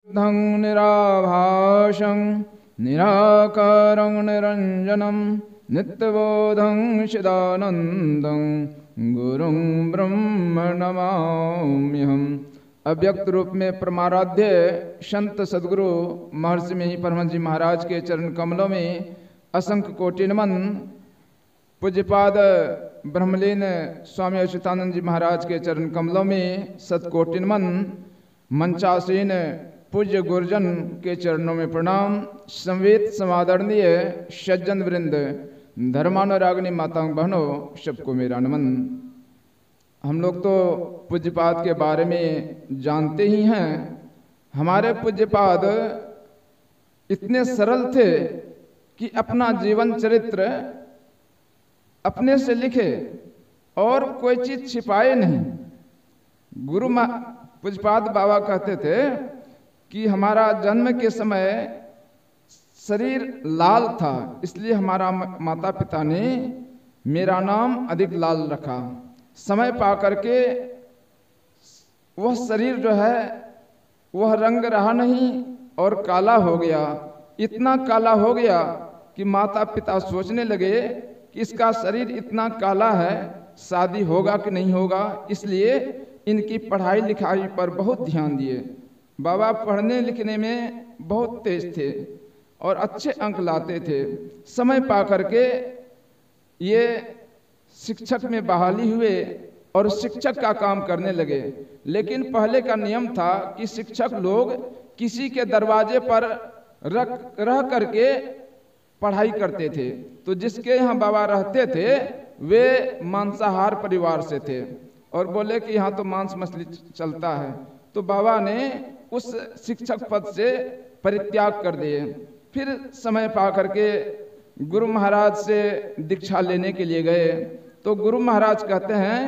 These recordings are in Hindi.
धं निराभासं निराकारं निरञ्जनं नित्यबोधं चिदानन्दं गुरुं ब्रह्म नमाम्यहम्। अव्यक्त रूप में परमाराध्य संत सद्गुरु महर्षि में परमहंस जी महाराज के चरण कमलों में असंख्य कोटि नमन। पूज्यपाद ब्रह्मलीन स्वामी अच्युतानंद जी महाराज के चरण कमलों में सतकोटि नमन। मंचासीन पूज्य गुरुजन के चरणों में प्रणाम। संवेद समादरणीय सज्जन वृंद, धर्मानुरागिनी माताओं बहनों, सबको मेरा नमन। हम लोग तो पूज्यपाद के बारे में जानते ही हैं। हमारे पूज्यपाद इतने सरल थे कि अपना जीवन चरित्र अपने से लिखे और कोई चीज छिपाए नहीं। गुरु पूज्यपाद बाबा कहते थे कि हमारा जन्म के समय शरीर लाल था, इसलिए हमारा माता पिता ने मेरा नाम अधिक लाल रखा। समय पा करके वह शरीर जो है वह रंग रहा नहीं और काला हो गया। इतना काला हो गया कि माता पिता सोचने लगे कि इसका शरीर इतना काला है, शादी होगा कि नहीं होगा। इसलिए इनकी पढ़ाई लिखाई पर बहुत ध्यान दिए। बाबा पढ़ने लिखने में बहुत तेज थे और अच्छे अंक लाते थे। समय पा करके ये शिक्षक में बहाली हुए और शिक्षक का काम करने लगे। लेकिन पहले का नियम था कि शिक्षक लोग किसी के दरवाजे पर रह करके पढ़ाई करते थे। तो जिसके यहाँ बाबा रहते थे वे मांसाहार परिवार से थे और बोले कि यहाँ तो मांस मछली चलता है। तो बाबा ने उस शिक्षक पद से परित्याग कर दिए। फिर समय पा करके गुरु महाराज से दीक्षा लेने के लिए गए। तो गुरु महाराज कहते हैं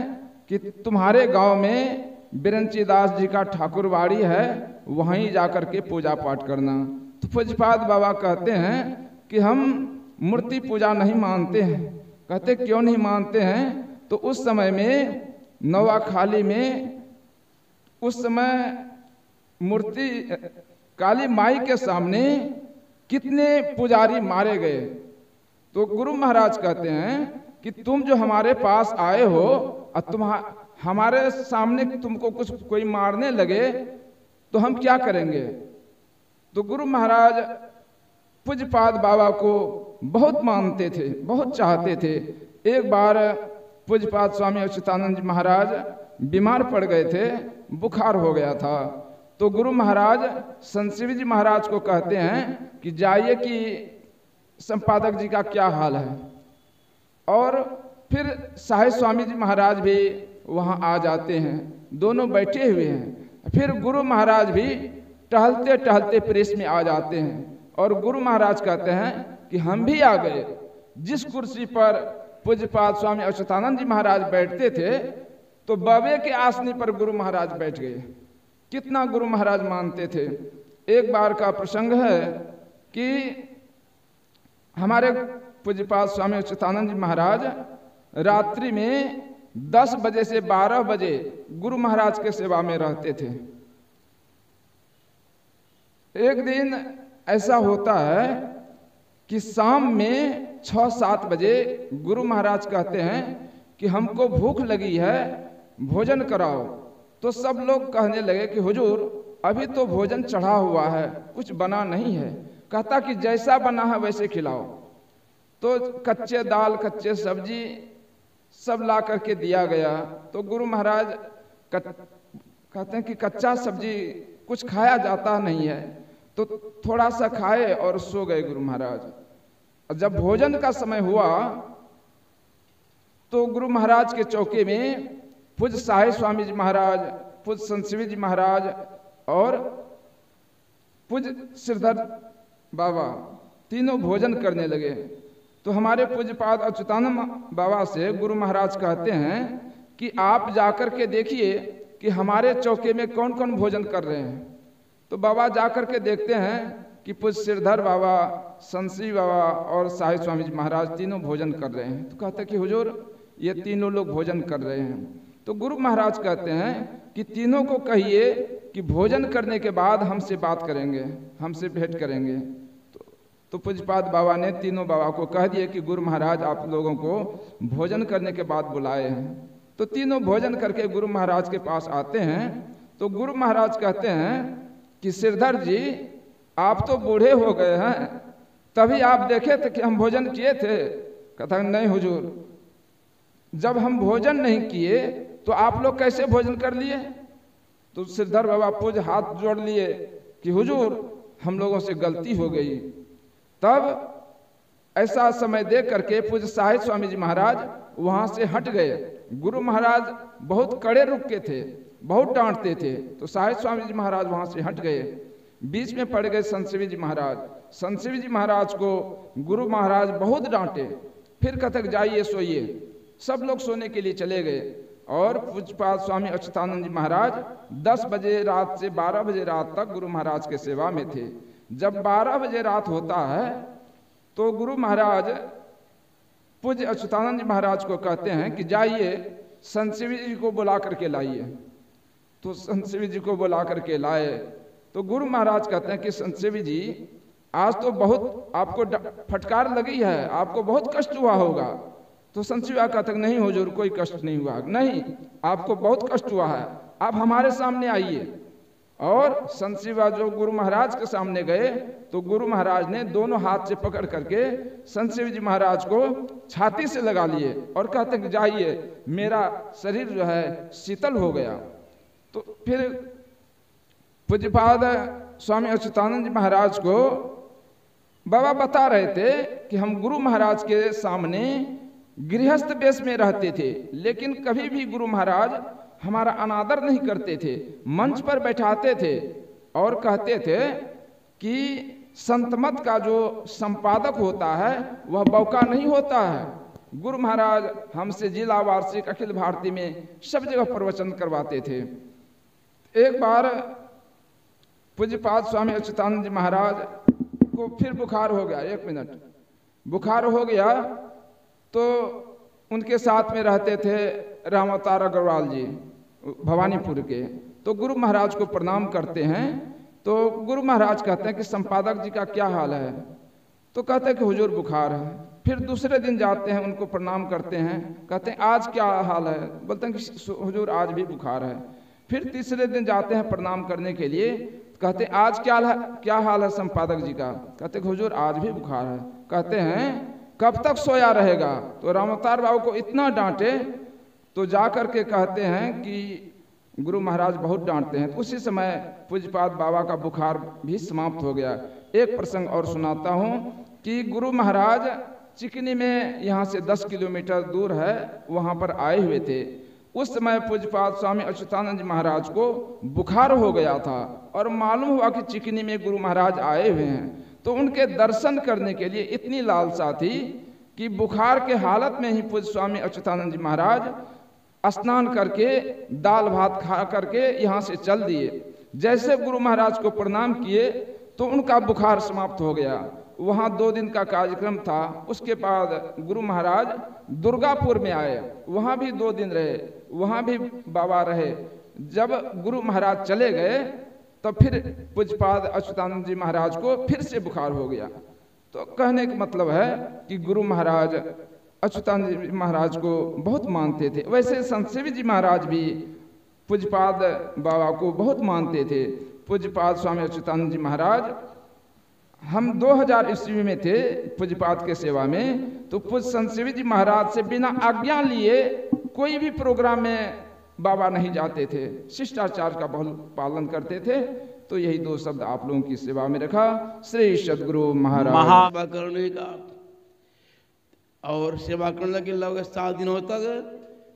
कि तुम्हारे गांव में बिरंची दास जी का ठाकुरवाड़ी है, वहीं जाकर के पूजा पाठ करना। तो पूज्यपाद बाबा कहते हैं कि हम मूर्ति पूजा नहीं मानते हैं। कहते क्यों नहीं मानते हैं? तो उस समय में नवाखाली में उस समय मूर्ति काली माई के सामने कितने पुजारी मारे गए। तो गुरु महाराज कहते हैं कि तुम जो हमारे पास आए हो और हमारे सामने तुमको कोई मारने लगे तो हम क्या करेंगे? तो गुरु महाराज पूज्यपाद बाबा को बहुत मानते थे, बहुत चाहते थे। एक बार पूज्यपाद स्वामी अच्युतानंद जी महाराज बीमार पड़ गए थे, बुखार हो गया था। तो गुरु महाराज संत शिव जी महाराज को कहते हैं कि जाइए कि संपादक जी का क्या हाल है। और फिर साहिब स्वामी जी महाराज भी वहाँ आ जाते हैं, दोनों बैठे हुए हैं। फिर गुरु महाराज भी टहलते टहलते प्रेस में आ जाते हैं और गुरु महाराज कहते हैं कि हम भी आ गए। जिस कुर्सी पर पूज्यपाद स्वामी अच्युतानंद जी महाराज बैठते थे तो बाबे के आसनी पर गुरु महाराज बैठ गए। कितना गुरु महाराज मानते थे। एक बार का प्रसंग है कि हमारे पूज्यपाद स्वामी अच्युतानंद जी महाराज रात्रि में 10 बजे से 12 बजे गुरु महाराज के सेवा में रहते थे। एक दिन ऐसा होता है कि शाम में 6-7 बजे गुरु महाराज कहते हैं कि हमको भूख लगी है, भोजन कराओ। तो सब लोग कहने लगे कि हुजूर अभी तो भोजन चढ़ा हुआ है, कुछ बना नहीं है। कहता कि जैसा बना है वैसे खिलाओ। तो कच्चे दाल, कच्चे सब्जी सब ला करके दिया गया। तो गुरु महाराज कहते हैं कि कच्चा सब्जी कुछ खाया जाता नहीं है, तो थोड़ा सा खाए और सो गए गुरु महाराज। जब भोजन का समय हुआ तो गुरु महाराज के चौके में पूज्य साहिब स्वामी जी महाराज, पूज्य संत शिव जी महाराज और पूज्य श्रीधर बाबा तीनों भोजन करने लगे। तो हमारे पूज्यपाद अच्युतानंद बाबा से गुरु महाराज कहते हैं कि आप जाकर के देखिए कि हमारे चौके में कौन कौन भोजन कर रहे हैं। तो बाबा जाकर के देखते हैं कि पूज्य श्रीधर बाबा, संसी बाबा और साहिब स्वामी जी महाराज तीनों भोजन कर रहे हैं। तो कहते कि हुजूर ये तीनों लोग भोजन कर रहे हैं। तो तो गुरु महाराज कहते हैं कि तीनों को कहिए कि भोजन करने के बाद हमसे बात करेंगे, हमसे भेंट करेंगे। तो पूज्यपाद बाबा ने तीनों बाबा को कह दिए कि गुरु महाराज आप लोगों को भोजन करने के बाद बुलाए हैं। तो तीनों भोजन करके गुरु महाराज के पास आते हैं। तो गुरु महाराज कहते हैं कि श्रीधर जी आप तो बूढ़े हो गए हैं, तभी आप देखे थे कि हम भोजन किए थे? कहता है नहीं हुजूर, जब हम भोजन नहीं किए तो आप लोग कैसे भोजन कर लिए? तो श्रीधर बाबा पूज हाथ जोड़ लिए कि हुजूर हम लोगों से गलती हो गई। तब ऐसा समय देख करके पूज्य साहिब स्वामी जी महाराज वहां से हट गए। गुरु महाराज बहुत कड़े रुख के थे, बहुत डांटते थे। तो साहिब स्वामी जी महाराज वहां से हट गए। बीच में पड़ गए संत शिवी जी महाराज। संत शिवी जी महाराज को गुरु महाराज बहुत डांटे। फिर कथक जाइए सोइए। सब लोग सोने के लिए चले गए और पूज्यपाद स्वामी अच्युतानंद जी महाराज 10 बजे रात से 12 बजे रात तक गुरु महाराज के सेवा में थे। जब 12 बजे रात होता है तो गुरु महाराज पूज्य अच्युतानंद जी महाराज को कहते हैं कि जाइए संत शिवी जी को बुला करके लाइए। तो संत शिवी जी को बुला करके लाए। तो गुरु महाराज कहते हैं कि संत शिवी जी आज तो बहुत आपको फटकार लगी है, आपको बहुत कष्ट हुआ होगा। तो संत शिवा कहते नहीं हुजूर कोई कष्ट नहीं हुआ। नहीं, आपको बहुत कष्ट हुआ है, आप हमारे सामने आइए। और संत शिवा जो गुरु महाराज के सामने गए तो गुरु महाराज ने दोनों हाथ से पकड़ करके संत शिव जी महाराज को छाती से लगा लिए और कहते कि जाइए मेरा शरीर जो है शीतल हो गया। तो फिर पूज्यपाद स्वामी अच्युतानंद जी महाराज को बाबा बता रहे थे कि हम गुरु महाराज के सामने गृहस्थ वेश में रहते थे, लेकिन कभी भी गुरु महाराज हमारा अनादर नहीं करते थे। मंच पर बैठाते थे और कहते थे कि संतमत का जो संपादक होता है वह बौका नहीं होता है। गुरु महाराज हमसे जिला वार्षिक अखिल भारतीय में सब जगह प्रवचन करवाते थे। एक बार पूज्यपाद स्वामी अच्युतानंद जी महाराज को फिर बुखार हो गया। 1 मिनट, बुखार हो गया तो उनके साथ में रहते थे रामावतार अग्रवाल जी भवानीपुर के। तो गुरु महाराज को प्रणाम करते हैं। तो गुरु महाराज कहते हैं कि संपादक जी का क्या हाल है? तो कहते हैं कि हुजूर बुखार है। फिर दूसरे दिन जाते हैं, उनको प्रणाम करते हैं, कहते हैं आज क्या हाल है? बोलते हैं कि हुजूर आज भी बुखार है। फिर तीसरे दिन जाते हैं प्रणाम करने के लिए, कहते हैं आज क्या हाल है संपादक जी का? कहते हैं हुजूर आज भी बुखार है। कहते हैं कब तक सोया रहेगा? तो रामावतार बाबू को इतना डांटे तो जा करके कहते हैं कि गुरु महाराज बहुत डांटते हैं। तो उसी समय पूज्यपाद बाबा का बुखार भी समाप्त हो गया। एक प्रसंग और सुनाता हूँ कि गुरु महाराज चिकनी में यहाँ से 10 किलोमीटर दूर है, वहाँ पर आए हुए थे। उस समय पूज्यपाद स्वामी अच्युतानंद जी महाराज को बुखार हो गया था और मालूम हुआ कि चिकनी में गुरु महाराज आए हुए हैं। तो उनके दर्शन करने के लिए इतनी लालसा थी कि बुखार के हालत में ही पूज्य स्वामी अच्युतानंद जी महाराज स्नान करके दाल भात खा करके यहाँ से चल दिए। जैसे गुरु महाराज को प्रणाम किए तो उनका बुखार समाप्त हो गया। वहाँ 2 दिन का कार्यक्रम था। उसके बाद गुरु महाराज दुर्गापुर में आए, वहाँ भी 2 दिन रहे, वहाँ भी बाबा रहे। जब गुरु महाराज चले गए तो फिर पूज्यपाद अच्युतानंद जी महाराज को फिर से बुखार हो गया। तो कहने का मतलब है कि गुरु महाराज अच्युतानंद जी महाराज को बहुत मानते थे। वैसे संत शिवी जी महाराज भी पूज्यपाद बाबा को बहुत मानते थे। पूज्यपाद स्वामी अच्युतानंद जी महाराज हम 2000 ईस्वी में थे पूज्यपाद के सेवा में। तो पूज्य संत शिवी जी महाराज से बिना आज्ञा लिए कोई भी प्रोग्राम में बाबा नहीं जाते थे, शिष्टाचार का बहुत पालन करते थे। तो यही 2 शब्द आप लोगों की सेवा में रखा। श्री सद्गुरु महाराज करने का और सेवा करने लगे लगभग 7 दिनों तक।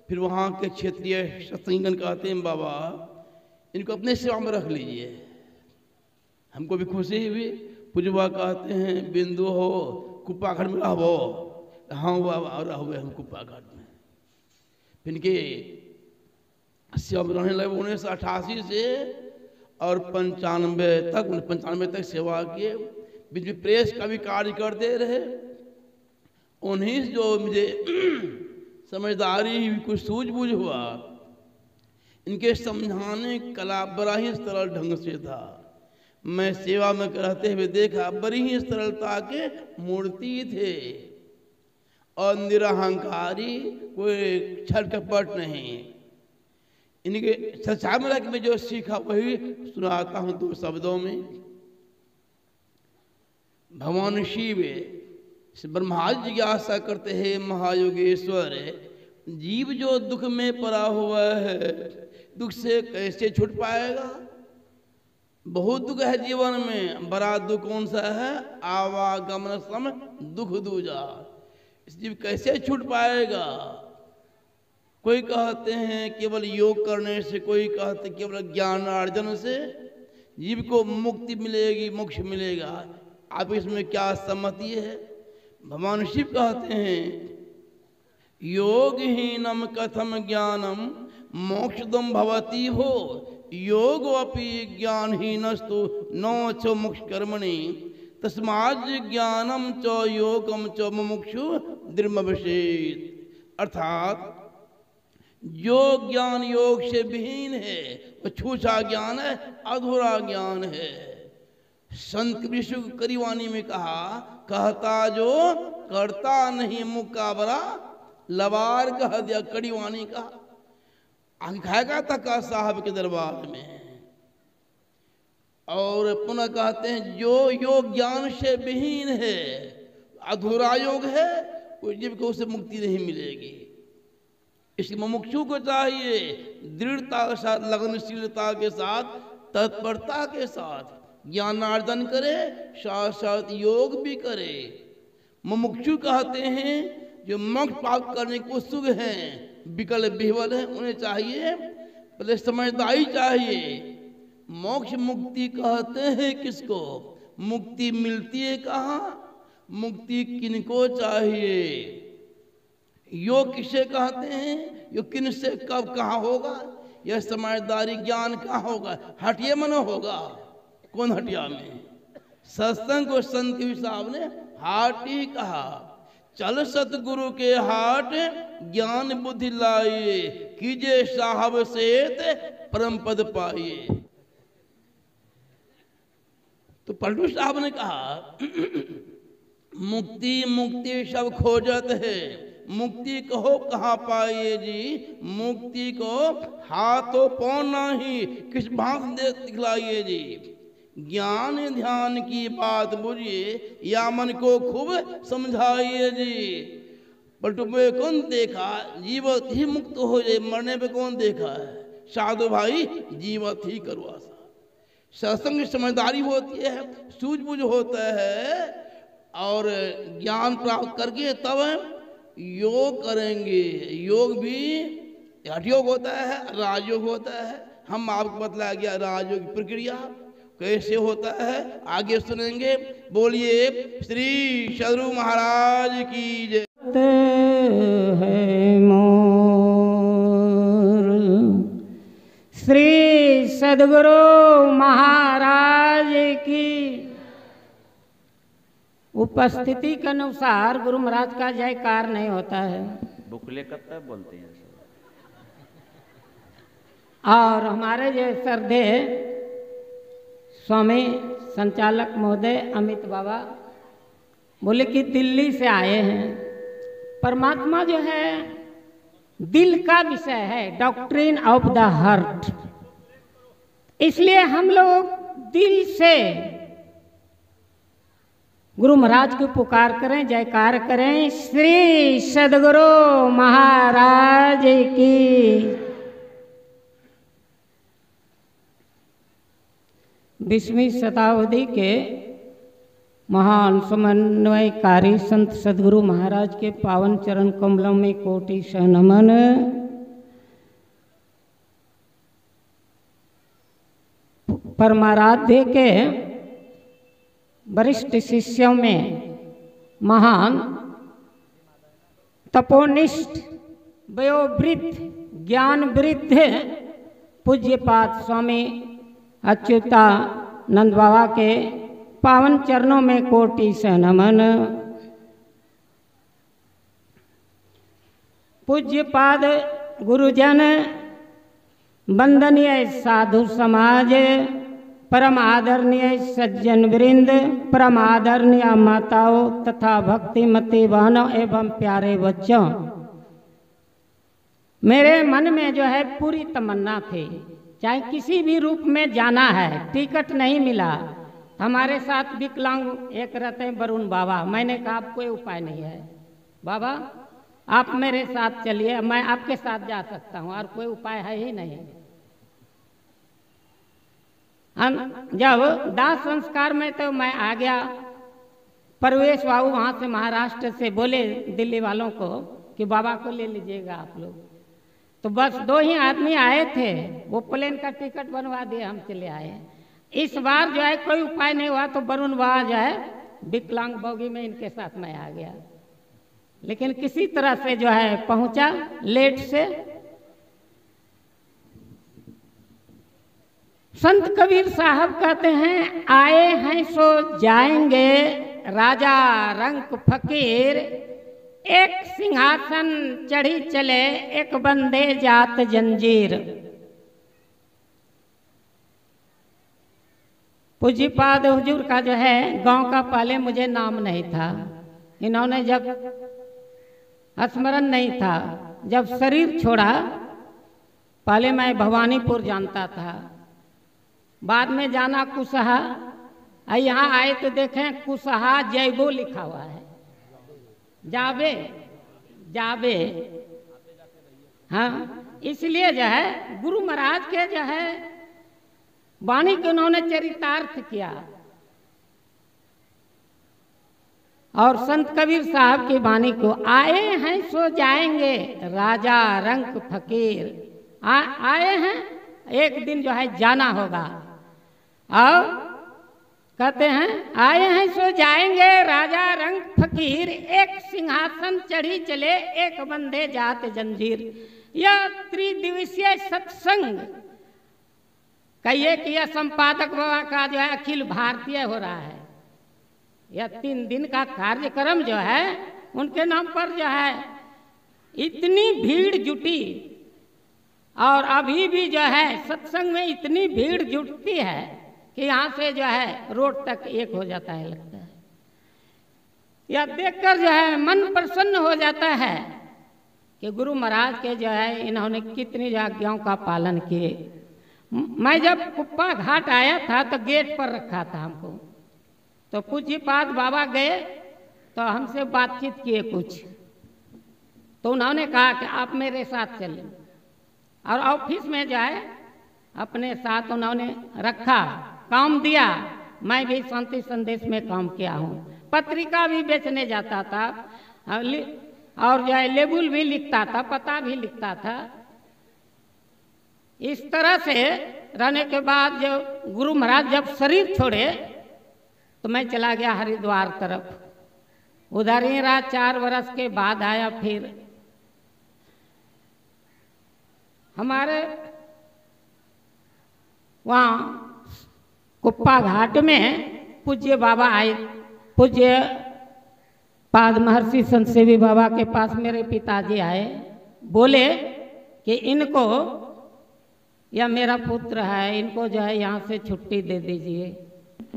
फिर वहाँ के क्षेत्रीय सत्संगन कहते हैं बाबा इनको अपने सेवा में रख लीजिए। हमको भी खुशी हुई। पूजवा कहते हैं बिंदु हो कुप्पाघाट में रहो। हाँ बाबा रहो हम कुप्पाघाट में। फिर इनके सेवा में रहने लगे 1988 से और 95 तक सेवा किए। बीच में प्रेस का भी कार्य करते रहे। उन्हीं जो मुझे समझदारी कुछ सूझबूझ हुआ इनके समझाने कला बड़ा ही सरल ढंग से था। मैं सेवा में रहते हुए देखा, बड़ी ही सरलता के मूर्ति थे और निरहंकारी, कोई छल कपट नहीं। इनके सचामरक में जो सीखा वही सुनाता हूं 2 शब्दों में। भगवान शिव ब्रह्मा जी जिज्ञासा करते हैं, महायोगेश्वर जीव जो दुख में पड़ा हुआ है, दुख से कैसे छूट पाएगा? बहुत दुख है जीवन में, बड़ा दुख कौन सा है? आवागमन सम दुख दूजा। इस जीव कैसे छूट पाएगा? कोई कहते हैं केवल योग करने से, कोई कहते केवल ज्ञान अर्जन से जीव को मुक्ति मिलेगी, मोक्ष मिलेगा। आप इसमें क्या सहमति है? भगवान शिव कहते हैं, योगहीनम कथम ज्ञानम मोक्षदम भवति हो, योग अपि ज्ञानहीनस्तु नो च मोक्ष कर्मणि, तस्मात् ज्ञानम च योगम च मुमुक्षु दृढ़मभिषेद। अर्थात जो ज्ञान योग से विहीन है वो छूछा ज्ञान है, अधूरा ज्ञान है। संत विष्णु करीवानी में कहा, कहता जो करता नहीं मुकाबरा, लबार कह दिया कड़ीवानी का। आगे खाएगा तका साहब के दरबार में। और पुनः कहते हैं जो योग ज्ञान से विहीन है, अधूरा योग है, कोई जीव को उसे मुक्ति नहीं मिलेगी। इसलिए मुमुक्षु को चाहिए दृढ़ता के साथ, लगनशीलता के साथ, तत्परता के साथ ज्ञानार्जन करे, साथ साथ योग भी करे। मुमुक्षु कहते हैं जो मोक्ष प्राप्त करने को उत्सुक हैं, विकल विह्वल हैं, उन्हें चाहिए पहले समझदारी चाहिए। मोक्ष मुक्ति कहते हैं किसको? मुक्ति मिलती है कहाँ? मुक्ति किनको चाहिए? योग किसे कहते हैं? योग किन से कब कहाँ होगा? यह समझदारी ज्ञान कहाँ होगा? हटिया मन होगा। कौन हटिया में? सत्संग को संत कबीर साहब ने हाट ही कहा। चल सतगुरु के हाट ज्ञान बुद्धि लाइए, कीजे साहब सेत परम पद पाइए। तो पलटू साहब ने कहा मुक्ति मुक्ति सब खोजत है, मुक्ति कहो कहाँ पाइए जी? मुक्ति को हाथों पाँव नहीं, किस भांति दे दिखलाइए जी? ज्ञान ध्यान की बात बुझिए, या मन को खूब समझाइए जी। पलटू में कौन देखा जीवत ही मुक्त हो जाए, मरने पे कौन देखा है? साधु भाई जीवत ही करवा सा। सत्संग समझदारी होती है, सूझबूझ होता है, और ज्ञान प्राप्त करके तब योग करेंगे। योग भी हठ योग होता है, राजयोग होता है। हम आपको बतलाया गया राजयोग की प्रक्रिया कैसे होता है, आगे सुनेंगे। बोलिए श्री सद्गुरु महाराज की जय। है मोर श्री सद्गुरु महाराज की उपस्थिति के अनुसार गुरु महाराज का जयकार नहीं होता है। बुकले कत्ता बोलते हैं। और हमारे जो श्रद्धे स्वामी संचालक महोदय अमित बाबा बोले कि दिल्ली से आए हैं। परमात्मा जो है दिल का विषय है, डॉक्ट्रिन ऑफ द हार्ट। इसलिए हम लोग दिल से गुरु महाराज की पुकार करें, जयकार करें। श्री सद्गुरु महाराज की। 20वीं शताब्दी के महान समन्वयकारी संत सद्गुरु महाराज के पावन चरण कमलों में कोटि सह नमन। परमाराध्य के वरिष्ठ शिष्यों में महान तपोनिष्ठ वयोवृद्ध ज्ञानवृद्ध पूज्यपाद स्वामी अच्युतानंद बाबा के पावन चरणों में कोटि से नमन। पूज्यपाद गुरुजन वंदनीय साधु समाज, परम आदरणीय सज्जन वृंद, परम आदरणीय माताओं तथा भक्तिमती बहनों एवं प्यारे बच्चों, मेरे मन में जो है पूरी तमन्ना थी, चाहे किसी भी रूप में जाना है, टिकट नहीं मिला। हमारे साथ विकलांग एक रहते हैं वरुण बाबा। मैंने कहा आप कोई उपाय नहीं है बाबा, आप मेरे साथ चलिए, मैं आपके साथ जा सकता हूँ, और कोई उपाय है ही नहीं। जब दाह संस्कार में तो मैं आ गया, परवेश बाबू वहाँ से महाराष्ट्र से बोले दिल्ली वालों को कि बाबा को ले लीजिएगा आप लोग। तो बस 2 ही आदमी आए थे, वो प्लेन का टिकट बनवा दिए, हम चले आए। इस बार जो है कोई उपाय नहीं हुआ तो वरुण बाबा जो है विकलांग बोगी में इनके साथ मैं आ गया, लेकिन किसी तरह से जो है पहुंचा लेट से। संत कबीर साहब कहते हैं, आए हैं सो जाएंगे राजा रंक फकीर, एक सिंहासन चढ़ी चले एक बंदे जात जंजीर। पूज्यपाद हुजूर का जो है गांव का पहले मुझे नाम नहीं था। इन्होंने जब स्मरण नहीं था, जब शरीर छोड़ा, पहले मैं भवानीपुर जानता था, बाद में जाना कुशहा। यहाँ आए तो देखें कुशहा जैबो लिखा हुआ है, जाबे जाबे। हाँ, इसलिए जो है गुरु महाराज के जो है वाणी को उन्होंने चरितार्थ किया, और संत कबीर साहब की वाणी को, आए हैं सो जाएंगे राजा रंक फकीर। आए हैं, एक दिन जो है जाना होगा। और कहते हैं, आए हैं सो जाएंगे राजा रंग फकीर, एक सिंहासन चढ़ी चले एक बंदे जात जंजीर। यह त्रिदिवसीय सत्संग कहिए कि यह संपादक बाबा का जो है अखिल भारतीय हो रहा है। यह 3 दिन का कार्यक्रम जो है उनके नाम पर जो है इतनी भीड़ जुटी, और अभी भी जो है सत्संग में इतनी भीड़ जुटती है कि यहाँ से जो है रोड तक एक हो जाता है, लगता है। यह देखकर जो है मन प्रसन्न हो जाता है कि गुरु महाराज के जो है इन्होंने कितनी आज्ञाओं का पालन किए। मैं जब कुप्पा घाट आया था तो गेट पर रखा था हमको, तो पूज्यपाद बाबा गए तो हमसे बातचीत किए कुछ, तो उन्होंने कहा कि आप मेरे साथ चलें, और ऑफिस में जो है अपने साथ उन्होंने रखा, काम दिया। मैं भी शांति संदेश में काम किया हूँ, पत्रिका भी बेचने जाता था, और जो है लेबुल भी लिखता था, पता भी लिखता था। इस तरह से रहने के बाद जो गुरु महाराज जब शरीर छोड़े तो मैं चला गया हरिद्वार तरफ। उधर ही रहा, 4 वर्ष के बाद आया। फिर हमारे वहाँ कुप्पा घाट में पूज्य बाबा आए, पूज्य पाद महर्षि संत सेवी बाबा के पास मेरे पिताजी आए, बोले कि इनको, यह मेरा पुत्र है, इनको जो है यहाँ से छुट्टी दे दीजिए।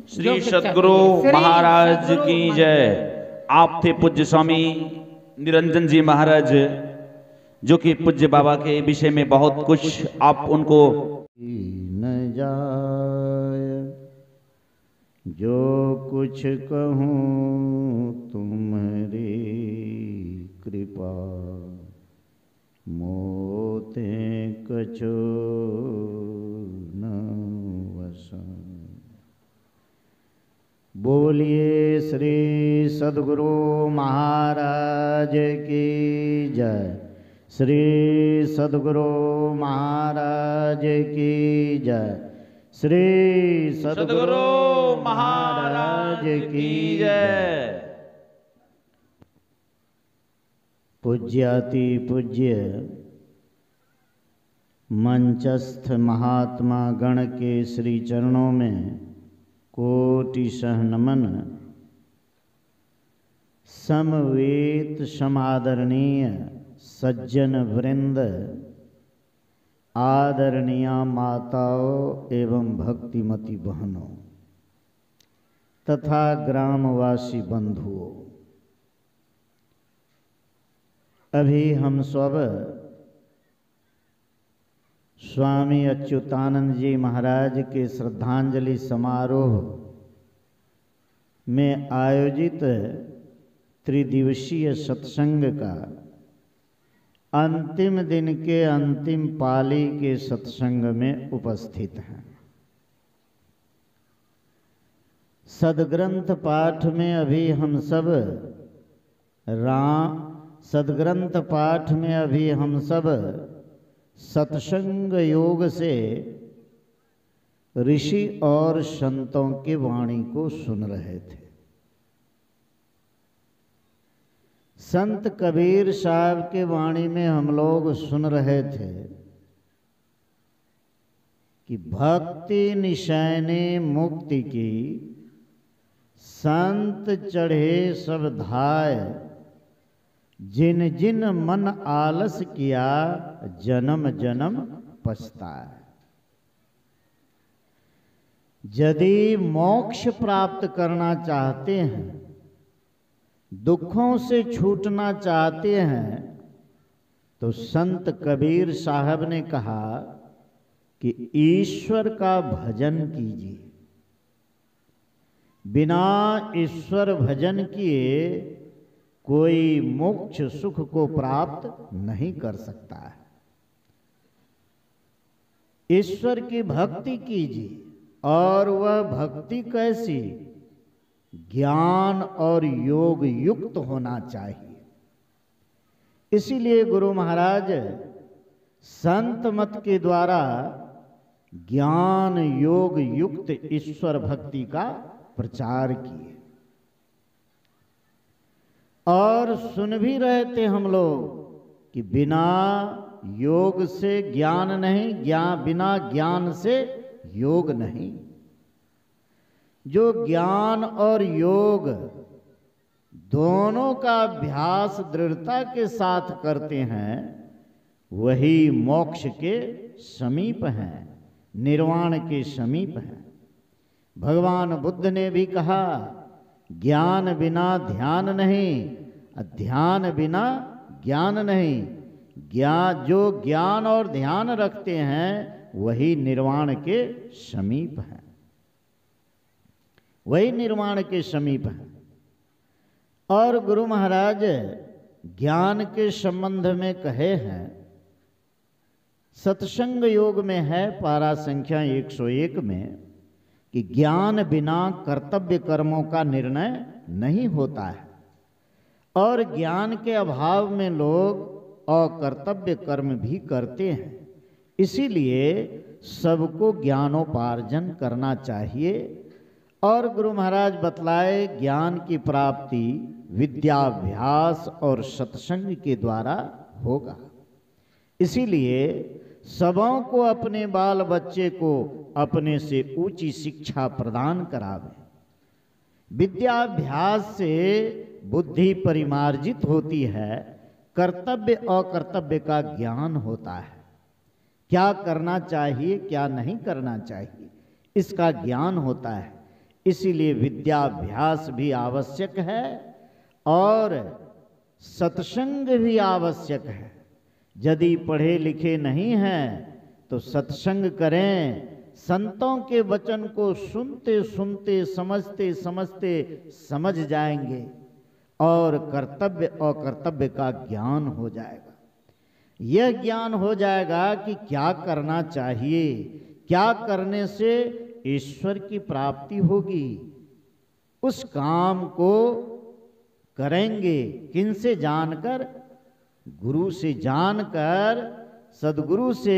श्री सद्गुरु महाराज की जय। आप थे पूज्य स्वामी निरंजन जी महाराज, जो कि पूज्य बाबा के विषय में बहुत कुछ आप उनको न जाय, जो कुछ कहूँ तुम्हारी कृपा, मोते कछो न वसन। बोलिए श्री सद्गुरु महाराज की जय। श्री सद्गुरु महाराज की जय। श्री सद्गुरु महाराज की जय। पूज्याति पूज्य मंचस्थ महात्मा गण के श्री चरणों में कोटिशः नमन। समवेत समादरणीय सज्जन वृंद, आदरणीय माताओं एवं भक्तिमती बहनों तथा ग्रामवासी बंधुओं, अभी हम सब स्वामी अच्युतानंद जी महाराज के श्रद्धांजलि समारोह में आयोजित त्रिदिवसीय सत्संग का अंतिम दिन के अंतिम पाली के सत्संग में उपस्थित हैं। सदग्रंथ पाठ में अभी हम सब सत्संग योग से ऋषि और संतों की वाणी को सुन रहे थे। संत कबीर साहब के वाणी में हम लोग सुन रहे थे कि भक्ति निशाने मुक्ति की संत चढ़े सब धाय, जिन जिन मन आलस किया जन्म जन्म पछताए। यदि मोक्ष प्राप्त करना चाहते हैं, दुखों से छूटना चाहते हैं, तो संत कबीर साहब ने कहा कि ईश्वर का भजन कीजिए। बिना ईश्वर भजन किए कोई मोक्ष सुख को प्राप्त नहीं कर सकता है। ईश्वर की भक्ति कीजिए, और वह भक्ति कैसी? ज्ञान और योग युक्त होना चाहिए। इसीलिए गुरु महाराज संत मत के द्वारा ज्ञान योग युक्त ईश्वर भक्ति का प्रचार किए। और सुन भी रहे थे हम लोग कि बिना योग से ज्ञान नहीं, बिना ज्ञान से योग नहीं। जो ज्ञान और योग दोनों का अभ्यास दृढ़ता के साथ करते हैं, वही मोक्ष के समीप हैं, निर्वाण के समीप हैं। भगवान बुद्ध ने भी कहा, ज्ञान बिना ध्यान नहीं, ध्यान बिना ज्ञान नहीं। जो ज्ञान और ध्यान रखते हैं वही निर्वाण के समीप है, वही निर्वाण के समीप है। और गुरु महाराज ज्ञान के संबंध में कहे हैं, सत्संग योग में है पारा संख्या 101 में कि ज्ञान बिना कर्तव्य कर्मों का निर्णय नहीं होता है, और ज्ञान के अभाव में लोग अकर्तव्य कर्म भी करते हैं। इसीलिए सबको ज्ञानोपार्जन करना चाहिए। और गुरु महाराज बतलाए, ज्ञान की प्राप्ति विद्याभ्यास और सत्संग के द्वारा होगा। इसीलिए सबों को अपने बाल बच्चे को अपने से ऊंची शिक्षा प्रदान करावे। विद्याभ्यास से बुद्धि परिमार्जित होती है, कर्तव्य अकर्तव्य का ज्ञान होता है। क्या करना चाहिए, क्या नहीं करना चाहिए, इसका ज्ञान होता है। इसीलिए विद्याभ्यास भी आवश्यक है और सत्संग भी आवश्यक है। यदि पढ़े लिखे नहीं हैं तो सत्संग करें, संतों के वचन को सुनते सुनते समझते समझते समझ जाएंगे और कर्तव्य अकर्तव्य का ज्ञान हो जाएगा। यह ज्ञान हो जाएगा कि क्या करना चाहिए, क्या करने से ईश्वर की प्राप्ति होगी। उस काम को करेंगे किनसे जानकर? गुरु से जानकर, सदगुरु से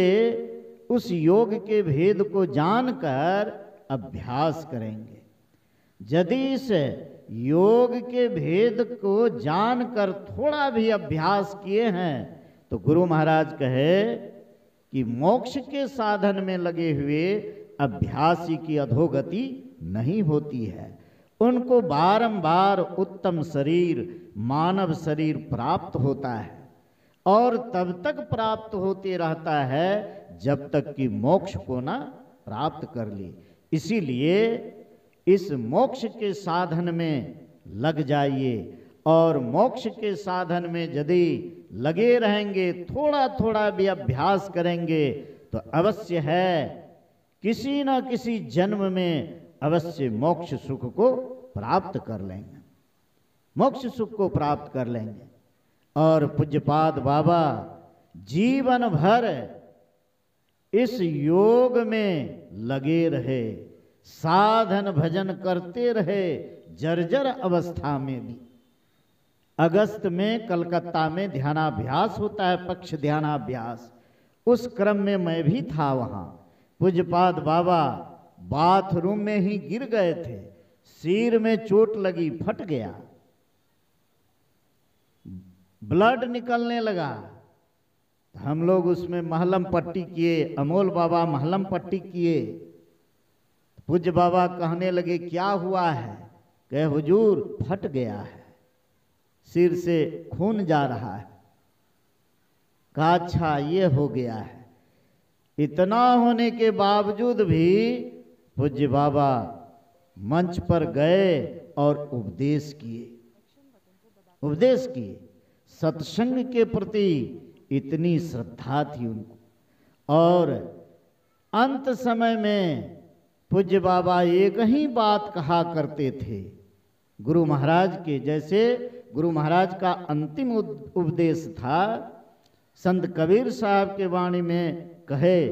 उस योग के भेद को जानकर अभ्यास करेंगे। यदि इस योग के भेद को जानकर थोड़ा भी अभ्यास किए हैं तो गुरु महाराज कहे कि मोक्ष के साधन में लगे हुए अभ्यासी की अधोगति नहीं होती है। उनको बारंबार उत्तम शरीर, मानव शरीर प्राप्त होता है और तब तक प्राप्त होते रहता है जब तक कि मोक्ष को ना प्राप्त कर ले। इसीलिए इस मोक्ष के साधन में लग जाइए, और मोक्ष के साधन में यदि लगे रहेंगे, थोड़ा थोड़ा भी अभ्यास करेंगे, तो अवश्य है किसी न किसी जन्म में अवश्य मोक्ष सुख को प्राप्त कर लेंगे, मोक्ष सुख को प्राप्त कर लेंगे। और पूज्यपाद बाबा जीवन भर इस योग में लगे रहे, साधन भजन करते रहे, जर्जर अवस्था में भी। अगस्त में कलकत्ता में ध्यानाभ्यास होता है, पक्ष ध्यानाभ्यास, उस क्रम में मैं भी था वहाँ। पूज्यपाद बाबा बाथरूम में ही गिर गए थे, सिर में चोट लगी, फट गया, ब्लड निकलने लगा। हम लोग उसमें महलम पट्टी किए, अमोल बाबा महलम पट्टी किए। पूज्य बाबा कहने लगे क्या हुआ है? कहे हुजूर फट गया है, सिर से खून जा रहा है। कहा अच्छा ये हो गया है। इतना होने के बावजूद भी पूज्य बाबा मंच पर गए और उपदेश किए, उपदेश किए। सत्संग के प्रति इतनी श्रद्धा थी उनको। और अंत समय में पूज्य बाबा एक ही बात कहा करते थे गुरु महाराज के, जैसे गुरु महाराज का अंतिम उपदेश था, संत कबीर साहब के वाणी में कहे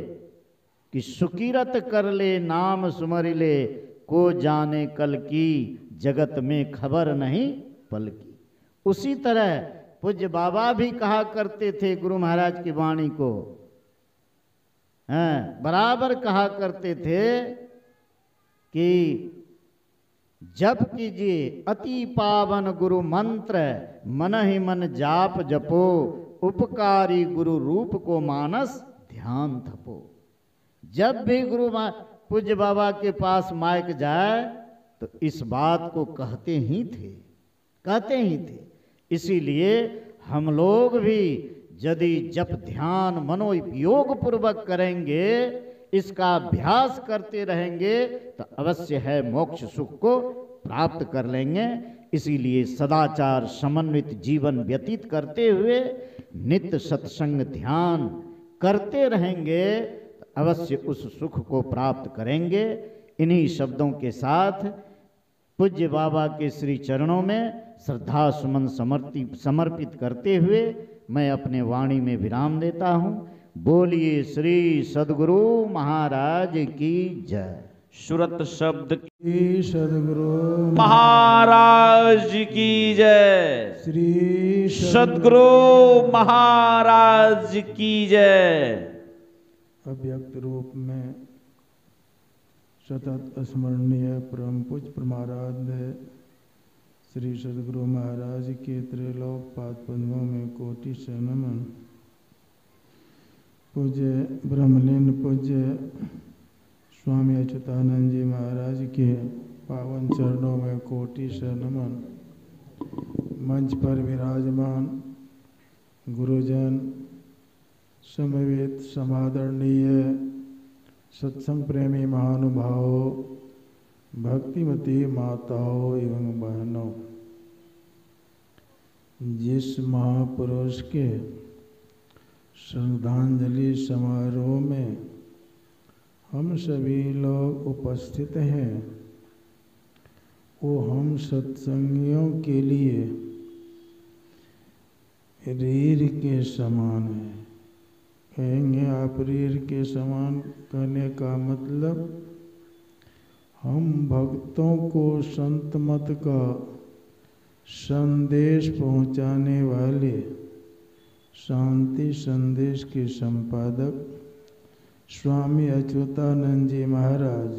कि सुकीरत कर ले नाम सुमर ले, को जाने कल की जगत में खबर नहीं पल की। उसी तरह पूज्य बाबा भी कहा करते थे गुरु महाराज की वाणी को, बराबर कहा करते थे कि जप कीजिए अति पावन गुरु मंत्र, मन ही मन जाप जपो, उपकारी गुरु रूप को मानस ध्यान थपो। जब भी गुरु पूज्य बाबा के पास माइक जाए तो इस बात को कहते ही थे, कहते ही थे। इसीलिए हम लोग भी यदि जप ध्यान मनोयोग पूर्वक करेंगे, इसका अभ्यास करते रहेंगे, तो अवश्य है मोक्ष सुख को प्राप्त कर लेंगे। इसीलिए सदाचार समन्वित जीवन व्यतीत करते हुए नित्य सत्संग ध्यान करते रहेंगे, तो अवश्य उस सुख को प्राप्त करेंगे। इन्हीं शब्दों के साथ पूज्य बाबा के श्री चरणों में श्रद्धा सुमन समर्पित करते हुए मैं अपने वाणी में विराम देता हूँ। बोलिए श्री सद्गुरु महाराज की जय। सुरत शब्द श्री सद्गुरु महाराज की जय। श्री सद्गुरु महाराज की जय। अव्यक्त रूप में सतत स्मरणीय परम पूज्य परमाराध्य श्री सद्गुरु महाराज के त्रैलोक पाद पद्मों में कोटि से नमन। पूज्य ब्रह्मलीन पूज्य स्वामी अच्युतानंद जी महाराज के पावन चरणों में कोटि से नमन। मंच पर विराजमान गुरुजन, समवेत समादरणीय सत्संग प्रेमी महानुभावों, भक्तिमती माताओं एवं बहनों, जिस महापुरुष के श्रद्धांजलि समारोह में हम सभी लोग उपस्थित हैं, वो हम सत्संगियों के लिए रीढ़ के समान है। कहेंगे आप रीढ़ के समान कहने का मतलब हम भक्तों को संत मत का संदेश पहुंचाने वाले शांति संदेश के संपादक स्वामी अच्युतानंद जी महाराज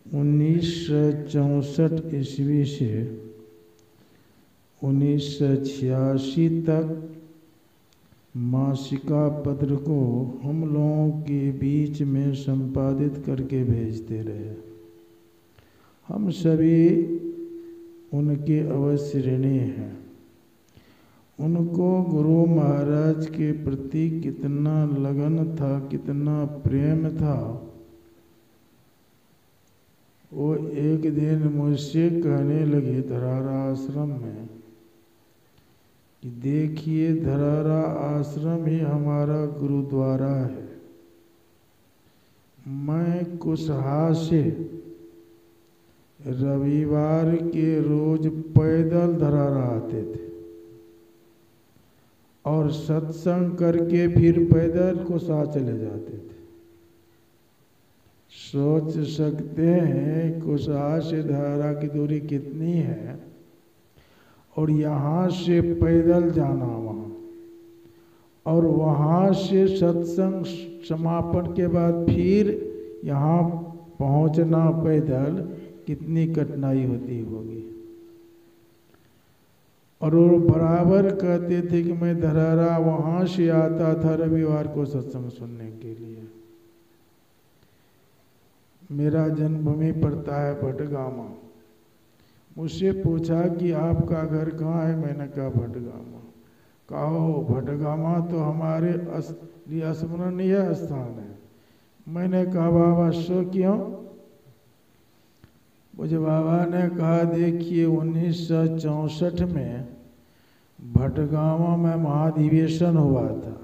1964 ईस्वी से 1986 तक मासिका पत्र को हम लोगों के बीच में संपादित करके भेजते रहे। हम सभी उनके अवश्य ऋणी हैं। उनको गुरु महाराज के प्रति कितना लगन था, कितना प्रेम था। वो एक दिन मुझसे कहने लगे धरारा आश्रम में कि देखिए धरारा आश्रम ही हमारा गुरुद्वारा है। मैं कुशहा से रविवार के रोज पैदल धरारा आते थे और सत्संग करके फिर पैदल कुशहा चले जाते थे। सोच सकते हैं कुशहा से धरारा की दूरी कितनी है और यहाँ से पैदल जाना वहाँ, और वहाँ से सत्संग समापन के बाद फिर यहाँ पहुँचना पैदल कितनी कठिनाई होती होगी। और वो बराबर कहते थे कि मैं धरारा वहाँ से आता था रविवार को सत्संग सुनने के लिए। मेरा जन्मभूमि पड़ता है भटगामा। मुझसे पूछा कि आपका घर कहाँ है, मैंने कहा भटगामा। कहो भटगामा तो हमारे स्मरणीय स्थान है। मैंने कहा बाबा सो क्यों? मुझे बाबा ने कहा देखिए 1964 में भटगामा में महाधिवेशन हुआ था।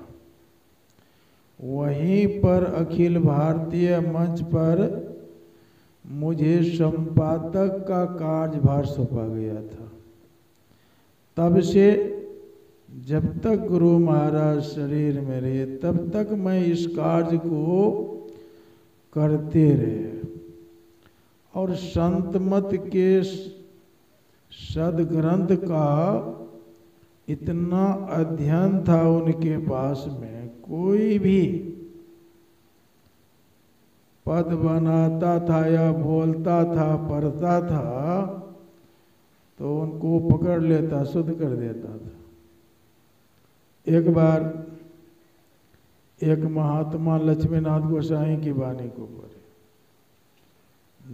वहीं पर अखिल भारतीय मंच पर मुझे संपादक का कार्यभार सौंपा गया था। तब से जब तक गुरु महाराज शरीर में रहे तब तक मैं इस कार्य को करते रहे। और संत मत के सदग्रंथ का इतना अध्ययन था उनके पास में, कोई भी पद बनाता था या बोलता था, पढ़ता था तो उनको पकड़ लेता, शुद्ध कर देता था। एक बार एक महात्मा लक्ष्मीनाथ गोसाई की वाणी को पढ़े,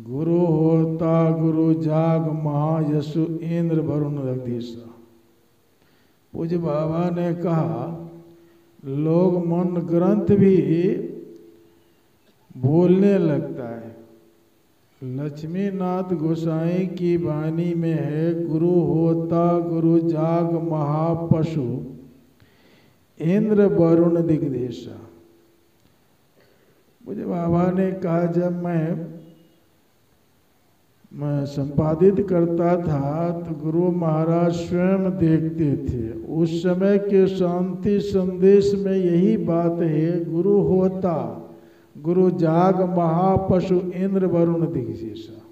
गुरु होता गुरु जाग महायशु इंद्र वरुण जगदीशा। पूज्य बाबा ने कहा लोग मन ग्रंथ भी बोलने लगता है। लक्ष्मीनाथ गोसाई की वाणी में है गुरु होता गुरु जाग महापशु इंद्र वरुण दिग्देशा। मुझे बाबा ने कहा जब मैं संपादित करता था तो गुरु महाराज स्वयं देखते थे। उस समय के शांति संदेश में यही बात है, गुरु होता गुरु जाग महापशु इंद्र वरुण दिग्देशा।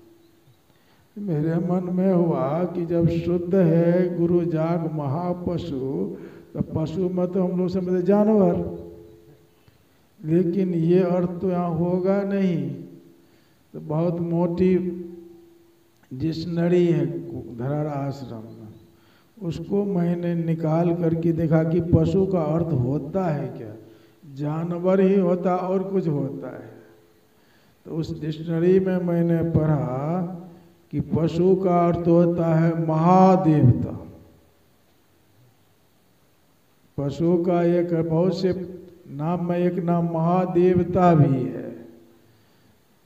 मेरे मन में हुआ कि जब शुद्ध है गुरु जाग महापशु, तो पशु में तो हम लोग समझते जानवर, लेकिन ये अर्थ तो यहाँ होगा नहीं। तो बहुत मोटी डिक्शनरी है धरारा आश्रम में, उसको मैंने निकाल करके देखा कि पशु का अर्थ होता है क्या, जानवर ही होता और कुछ होता है। तो उस डिक्शनरी में मैंने पढ़ा कि पशु का अर्थ होता है महादेवता। पशु का एक बहुत से नाम में एक नाम महादेवता भी है।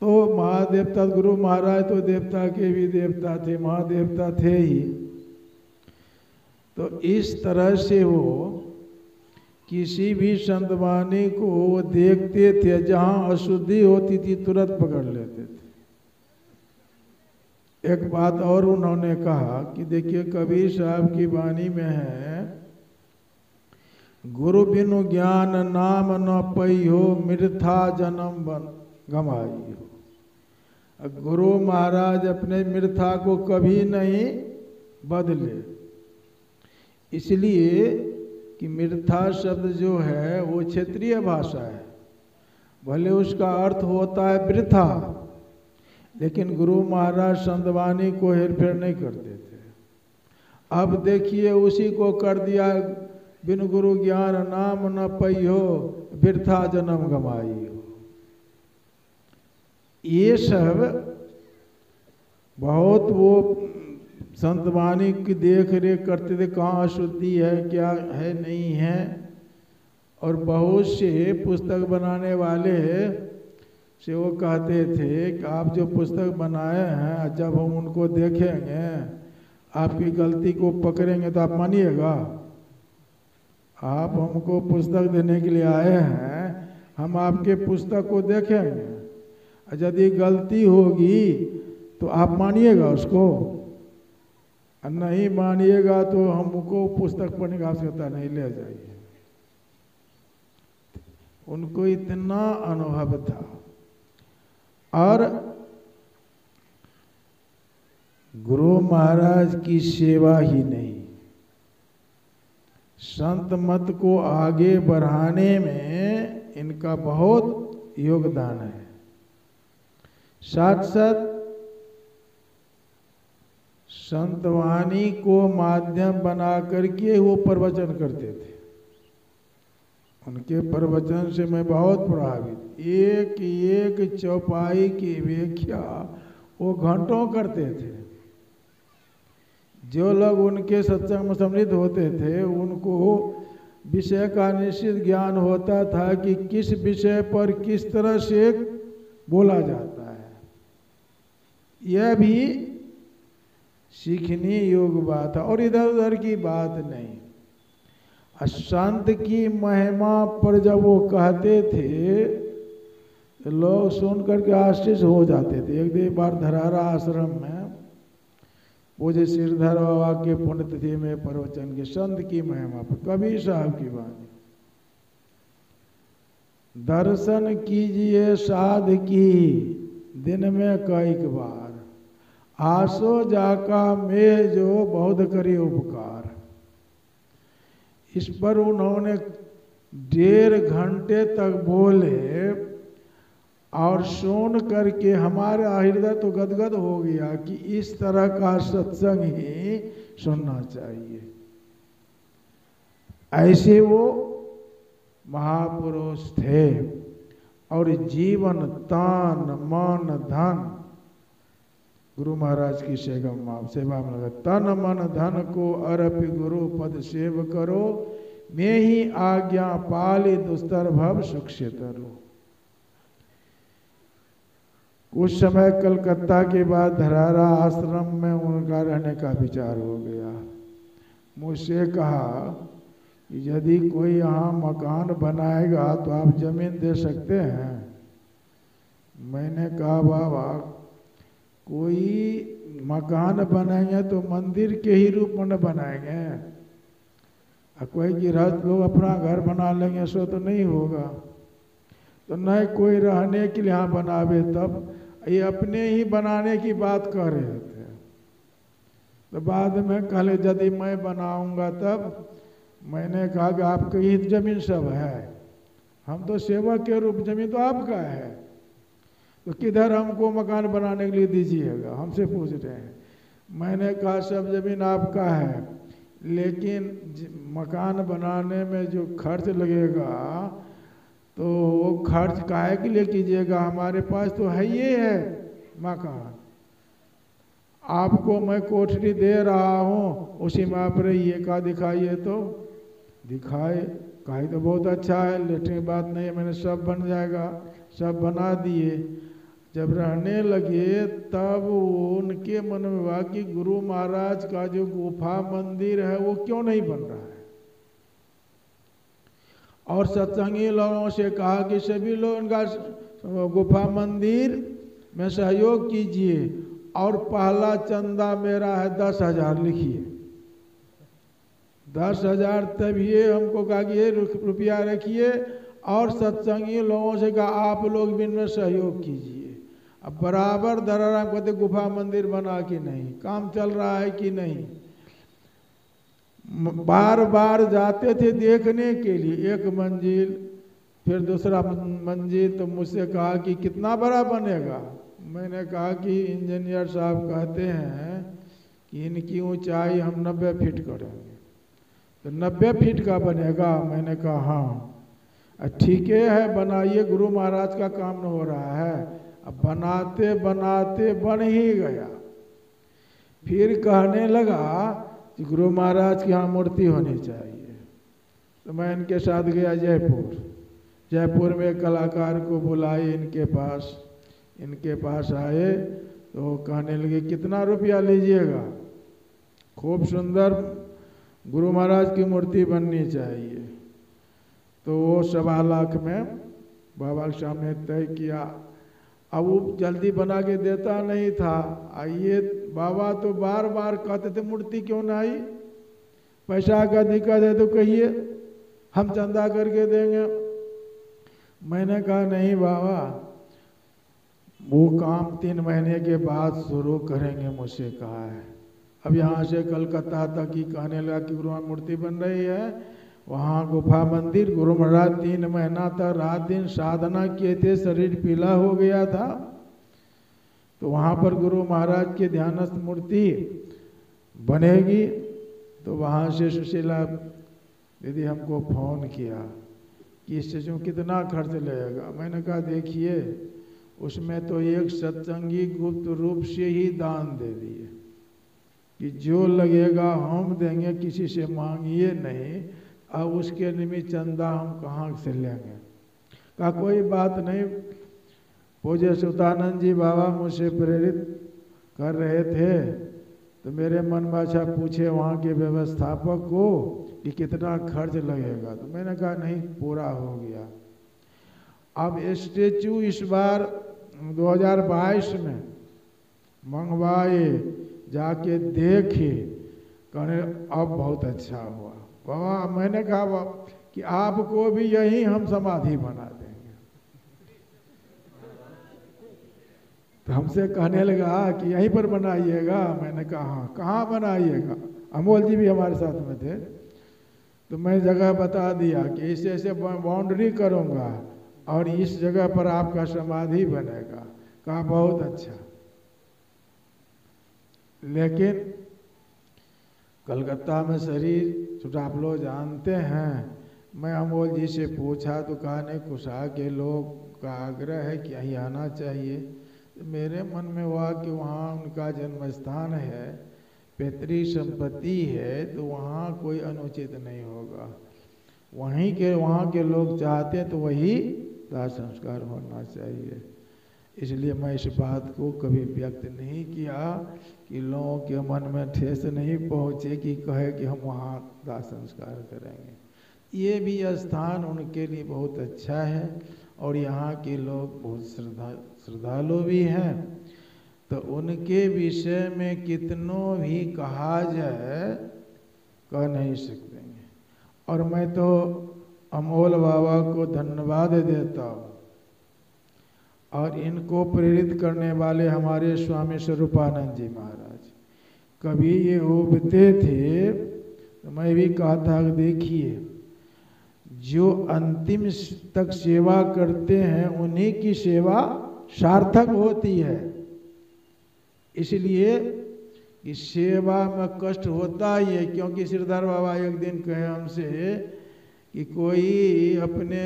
तो महादेवता गुरु महाराज तो देवता के भी देवता थे, महादेवता थे ही। तो इस तरह से वो किसी भी संतवाणी को वो देखते थे, जहाँ अशुद्धि होती थी तुरंत पकड़ लेते थे। एक बात और उन्होंने कहा कि देखिए कबीर साहब की वाणी में है गुरु बिनु ज्ञान नाम न पइहो मिथ्या जन्म गमाई हो। गुरु महाराज अपने मिथ्या को कभी नहीं बदले, इसलिए कि मिथ्या शब्द जो है वो क्षेत्रीय भाषा है। भले उसका अर्थ होता है वृथा, लेकिन गुरु महाराज संतवाणी को हेरफेर नहीं करते थे। अब देखिए उसी को कर दिया बिन गुरु ज्ञान नाम न पइहो वृथा जन्म गमाई हो। ये सब बहुत वो संत वाणी की देख रेख करते थे, कहाँ अशुद्धि है क्या है नहीं है। और बहुत से पुस्तक बनाने वाले से वो कहते थे कि आप जो पुस्तक बनाए हैं जब हम उनको देखेंगे, आपकी गलती को पकड़ेंगे तो आप मानिएगा? आप हमको पुस्तक देने के लिए आए हैं, हम आपके पुस्तक को देखेंगे, यदि गलती होगी तो आप मानिएगा उसको? नहीं मानिएगा तो हमको पुस्तक पढ़ने की आवश्यकता नहीं, ले जाइए। उनको इतना अनुभव था। और गुरु महाराज की सेवा ही नहीं, संत मत को आगे बढ़ाने में इनका बहुत योगदान है। साथ साथ संत वाणी को माध्यम बना करके वो प्रवचन करते थे। उनके प्रवचन से मैं बहुत प्रभावित, एक एक चौपाई की व्याख्या वो घंटों करते थे। जो लोग उनके सत्संग में सम्मिलित होते थे उनको विषय का निश्चित ज्ञान होता था कि किस विषय पर किस तरह से बोला जाता है। यह भी सीखने योग्य बात है और इधर उधर की बात नहीं। संत की महिमा पर जब वो कहते थे तो लोग सुन करके आश्चर्य हो जाते थे। एक बार धरारा आश्रम में पूज्य श्रीधर बाबा के पुण्यतिथि में प्रवचन के संत की महिमा पर कबीर साहब की वाणी, दर्शन कीजिए साध की दिन में कई बार, आसो जाका में जो बहुत करे उपकार। इस पर उन्होंने 1.5 घंटे तक बोले और सुन करके हमारा हृदय तो गदगद हो गया कि इस तरह का सत्संग ही सुनना चाहिए। ऐसे वो महापुरुष थे और जीवन तन मन धन गुरु महाराज की सेवा में लगा। तन मन धन को अर्पि गुरु पद सेव करो, मैं ही आज्ञा पाली दुस्तर भव सुख से तरो। कुछ समय कलकत्ता के बाद धरारा आश्रम में उनका रहने का विचार हो गया। मुझसे कहा कि यदि कोई यहाँ मकान बनाएगा तो आप जमीन दे सकते हैं। मैंने कहा बाबा कोई मकान बनाएंगे तो मंदिर के ही रूप में बनाएंगे, कोई गृहस्थ लोग अपना घर बना लेंगे सो तो नहीं होगा। तो नहीं कोई रहने के लिए यहाँ बनावे, तब ये अपने ही बनाने की बात कर रहे थे। तो बाद में कहले यदि मैं बनाऊंगा तब मैंने कहा कि आपकी ही जमीन सब है, हम तो सेवक के रूप, जमीन तो आपका है, तो किधर हमको मकान बनाने के लिए दीजिएगा, हमसे पूछ रहे हैं। मैंने कहा सब जमीन आपका है, लेकिन मकान बनाने में जो खर्च लगेगा तो वो खर्च काहे के लिए कीजिएगा, हमारे पास तो है ये है मकान, आपको मैं कोठरी दे रहा हूँ उसी में आप रहिए, का दिखाइए तो दिखाए, कहा तो बहुत अच्छा है, लेकिन बात नहीं है, मैंने सब बन जाएगा, सब बना दिए। जब रहने लगे तब उनके मन में हुआ कि गुरु महाराज का जो गुफा मंदिर है वो क्यों नहीं बन रहा है। और सत्संगी लोगों से कहा कि सभी लोग उनका गुफा मंदिर में सहयोग कीजिए और पहला चंदा मेरा है 10,000 लिखिए। 10,000 तब ये हमको कहा कि ये रुपया रखिए और सत्संगी लोगों से कहा आप लोग भी इनमें सहयोग कीजिए। अब बराबर धरारा कहते गुफा मंदिर बना कि नहीं, काम चल रहा है कि नहीं। बार बार जाते थे देखने के लिए, एक मंजिल फिर दूसरा मंजिल, तो मुझसे कहा कि कितना बड़ा बनेगा। मैंने कहा कि इंजीनियर साहब कहते हैं कि इनकी ऊंचाई हम 90 फीट करेंगे, तो 90 फीट का बनेगा। मैंने कहा हाँ ठीक है बनाइए, गुरु महाराज का काम न हो रहा है। अब बनाते बनाते बन ही गया। फिर कहने लगा कि गुरु महाराज की यहाँ मूर्ति होनी चाहिए। तो मैं इनके साथ गया जयपुर। जयपुर में कलाकार को बुलाए इनके पास आए तो कहने लगे कितना रुपया लीजिएगा? खूब सुंदर गुरु महाराज की मूर्ति बननी चाहिए। तो वो 1.25 लाख में बाबा के सामने तय किया। अब वो जल्दी बना के देता नहीं था। आइए बाबा तो बार बार कहते थे मूर्ति क्यों ना आई, पैसा का दिक्कत है तो कहिए हम चंदा करके देंगे। मैंने कहा नहीं बाबा, वो काम 3 महीने के बाद शुरू करेंगे मुझसे कहा है। अब यहाँ से कलकत्ता तक ही कहने लगा कि गुरु मूर्ति बन रही है, वहाँ गुफा मंदिर। गुरु महाराज 3 महीना तक रात दिन साधना किए थे, शरीर पीला हो गया था। तो वहाँ पर गुरु महाराज के ध्यानस्थ मूर्ति बनेगी। तो वहाँ से सुशीला दीदी हमको फ़ोन किया कि इससे जो कितना खर्च लगेगा। मैंने कहा देखिए उसमें तो एक सत्संगी गुप्त रूप से ही दान दे दिए कि जो लगेगा हम देंगे, किसी से मांगिए नहीं। अब उसके निमित्त चंदा हम कहाँ से लेंगे? कहा कोई बात नहीं। पूज्य सुतानंद जी बाबा मुझसे प्रेरित कर रहे थे तो मेरे मन में अच्छा पूछे वहाँ के व्यवस्थापक को कि कितना खर्च लगेगा। तो मैंने कहा नहीं पूरा हो गया। अब स्टेचू इस बार 2022 में मंगवाए, जाके देखे, कहने अब बहुत अच्छा हुआ बाबा। मैंने कहा कि आपको भी यही हम समाधि बना देंगे। तो हमसे कहने लगा कि यहीं पर बनाइएगा। मैंने कहा हाँ, कहाँ बनाइएगा? अमोल जी भी हमारे साथ में थे। तो मैं जगह बता दिया कि ऐसे ऐसे बाउंड्री करूँगा और इस जगह पर आपका समाधि बनेगा। कहा बहुत अच्छा। लेकिन कलकत्ता में शरीर तो आप लोग जानते हैं। मैं अमोल जी से पूछा तो कहा नहीं, कुशा के लोग का आग्रह है कि यहीं आना चाहिए। तो मेरे मन में हुआ कि वहाँ उनका जन्म स्थान है, पैतृक संपत्ति है, तो वहाँ कोई अनुचित नहीं होगा। वहाँ के लोग चाहते हैं तो वही दाह संस्कार होना चाहिए। इसलिए मैं इस बात को कभी व्यक्त नहीं किया कि लोगों के मन में ठेस नहीं पहुँचे कि कहे कि हम वहाँ दाह संस्कार करेंगे। ये भी स्थान उनके लिए बहुत अच्छा है और यहाँ के लोग बहुत श्रद्धालु भी हैं। तो उनके विषय में कितनों भी कहा जाए कह नहीं सकते। और मैं तो अमोल बाबा को धन्यवाद देता हूँ और इनको प्रेरित करने वाले हमारे स्वामी स्वरूपानंद जी महाराज। कभी ये उबते थे तो मैं भी कहता देखिए जो अंतिम तक सेवा करते हैं उन्हीं की सेवा सार्थक होती है। इसलिए इस सेवा में कष्ट होता ही है, क्योंकि श्रीधर बाबा एक दिन कहे हमसे कि कोई अपने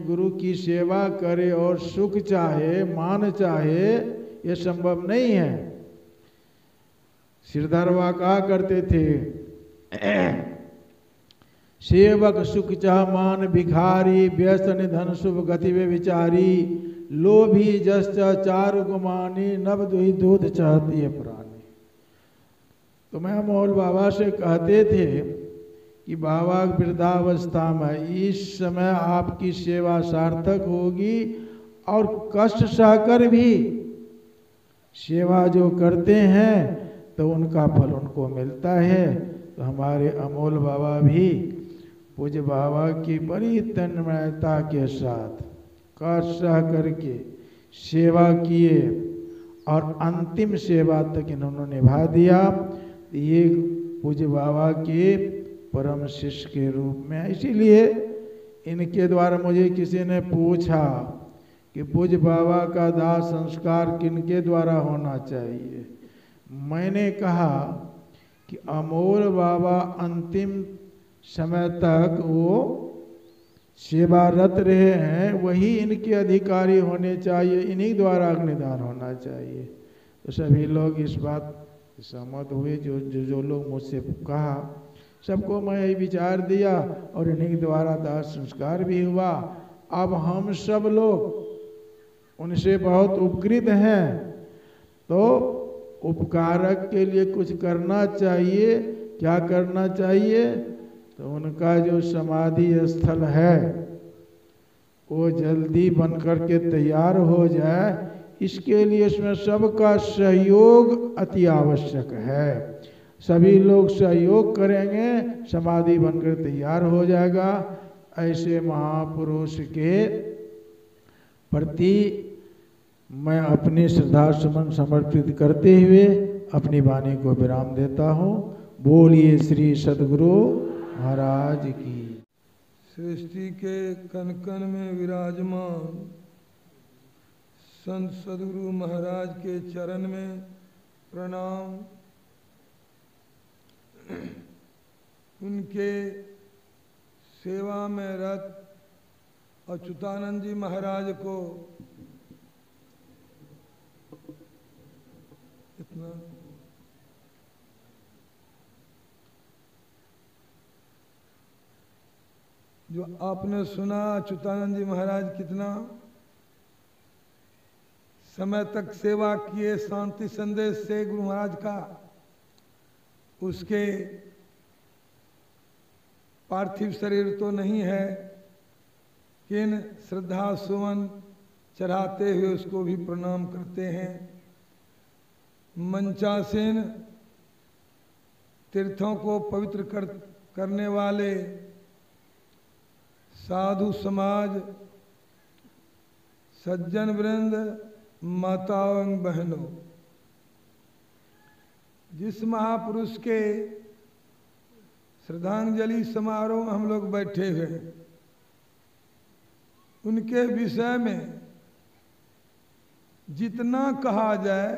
गुरु की सेवा करे और सुख चाहे, मान चाहे, ये संभव नहीं है। श्रीधर बाबा कहा करते थे सेवक सुख चाह मान भिखारी, व्यसन धन शुभ गति वे विचारी, लोभी जस चारु गुमानी, नव दुही दूध चाहती है प्राणी। तो मैं अमोल बाबा से कहते थे कि बाबा वृद्धावस्था में इस समय आपकी सेवा सार्थक होगी और कष्ट सहकर भी सेवा जो करते हैं तो उनका फल उनको मिलता है। तो हमारे अमोल बाबा भी पूज्य बाबा की बड़ी तन्मयता के साथ कष्ट सह करके सेवा किए और अंतिम सेवा तक इन्होंने निभा दिया। ये पूज्य बाबा के परम शिष्य के रूप में। इसीलिए इनके द्वारा मुझे किसी ने पूछा कि पूज्य बाबा का दाह संस्कार किनके द्वारा होना चाहिए। मैंने कहा कि अमोल बाबा अंतिम समय तक वो सेवारत रहे हैं, वही इनके अधिकारी होने चाहिए, इन्हीं द्वारा अग्निदान होना चाहिए। तो सभी लोग इस बात सहमत हुए। जो जो जो लोग मुझसे कहा सबको मैं यही विचार दिया और इन्हीं के द्वारा दाह संस्कार भी हुआ। अब हम सब लोग उनसे बहुत उपकृत हैं, तो उपकारक के लिए कुछ करना चाहिए। क्या करना चाहिए? तो उनका जो समाधि स्थल है वो जल्दी बनकर के तैयार हो जाए, इसके लिए इसमें सबका सहयोग अति आवश्यक है। सभी लोग सहयोग करेंगे, समाधि बनकर तैयार हो जाएगा। ऐसे महापुरुष के प्रति मैं अपनी श्रद्धा सुमन समर्पित करते हुए अपनी वाणी को विराम देता हूँ। बोलिए श्री सद्गुरु महाराज की। सृष्टि के कण कण में विराजमान संत सद्गुरु महाराज के चरण में प्रणाम। उनके सेवा में रत अच्युतानंद जी महाराज को इतना जो आपने सुना, अच्युतानंद जी महाराज कितना समय तक सेवा किए शांति संदेश से गुरु महाराज का। उसके पार्थिव शरीर तो नहीं है, किन श्रद्धा सुमन चढ़ाते हुए उसको भी प्रणाम करते हैं। मंचासीन तीर्थों को पवित्र करने वाले साधु समाज, सज्जन वृंद, माताओं एवं बहनों, जिस महापुरुष के श्रद्धांजलि समारोह में हम लोग बैठे हुए हैं, उनके विषय में जितना कहा जाए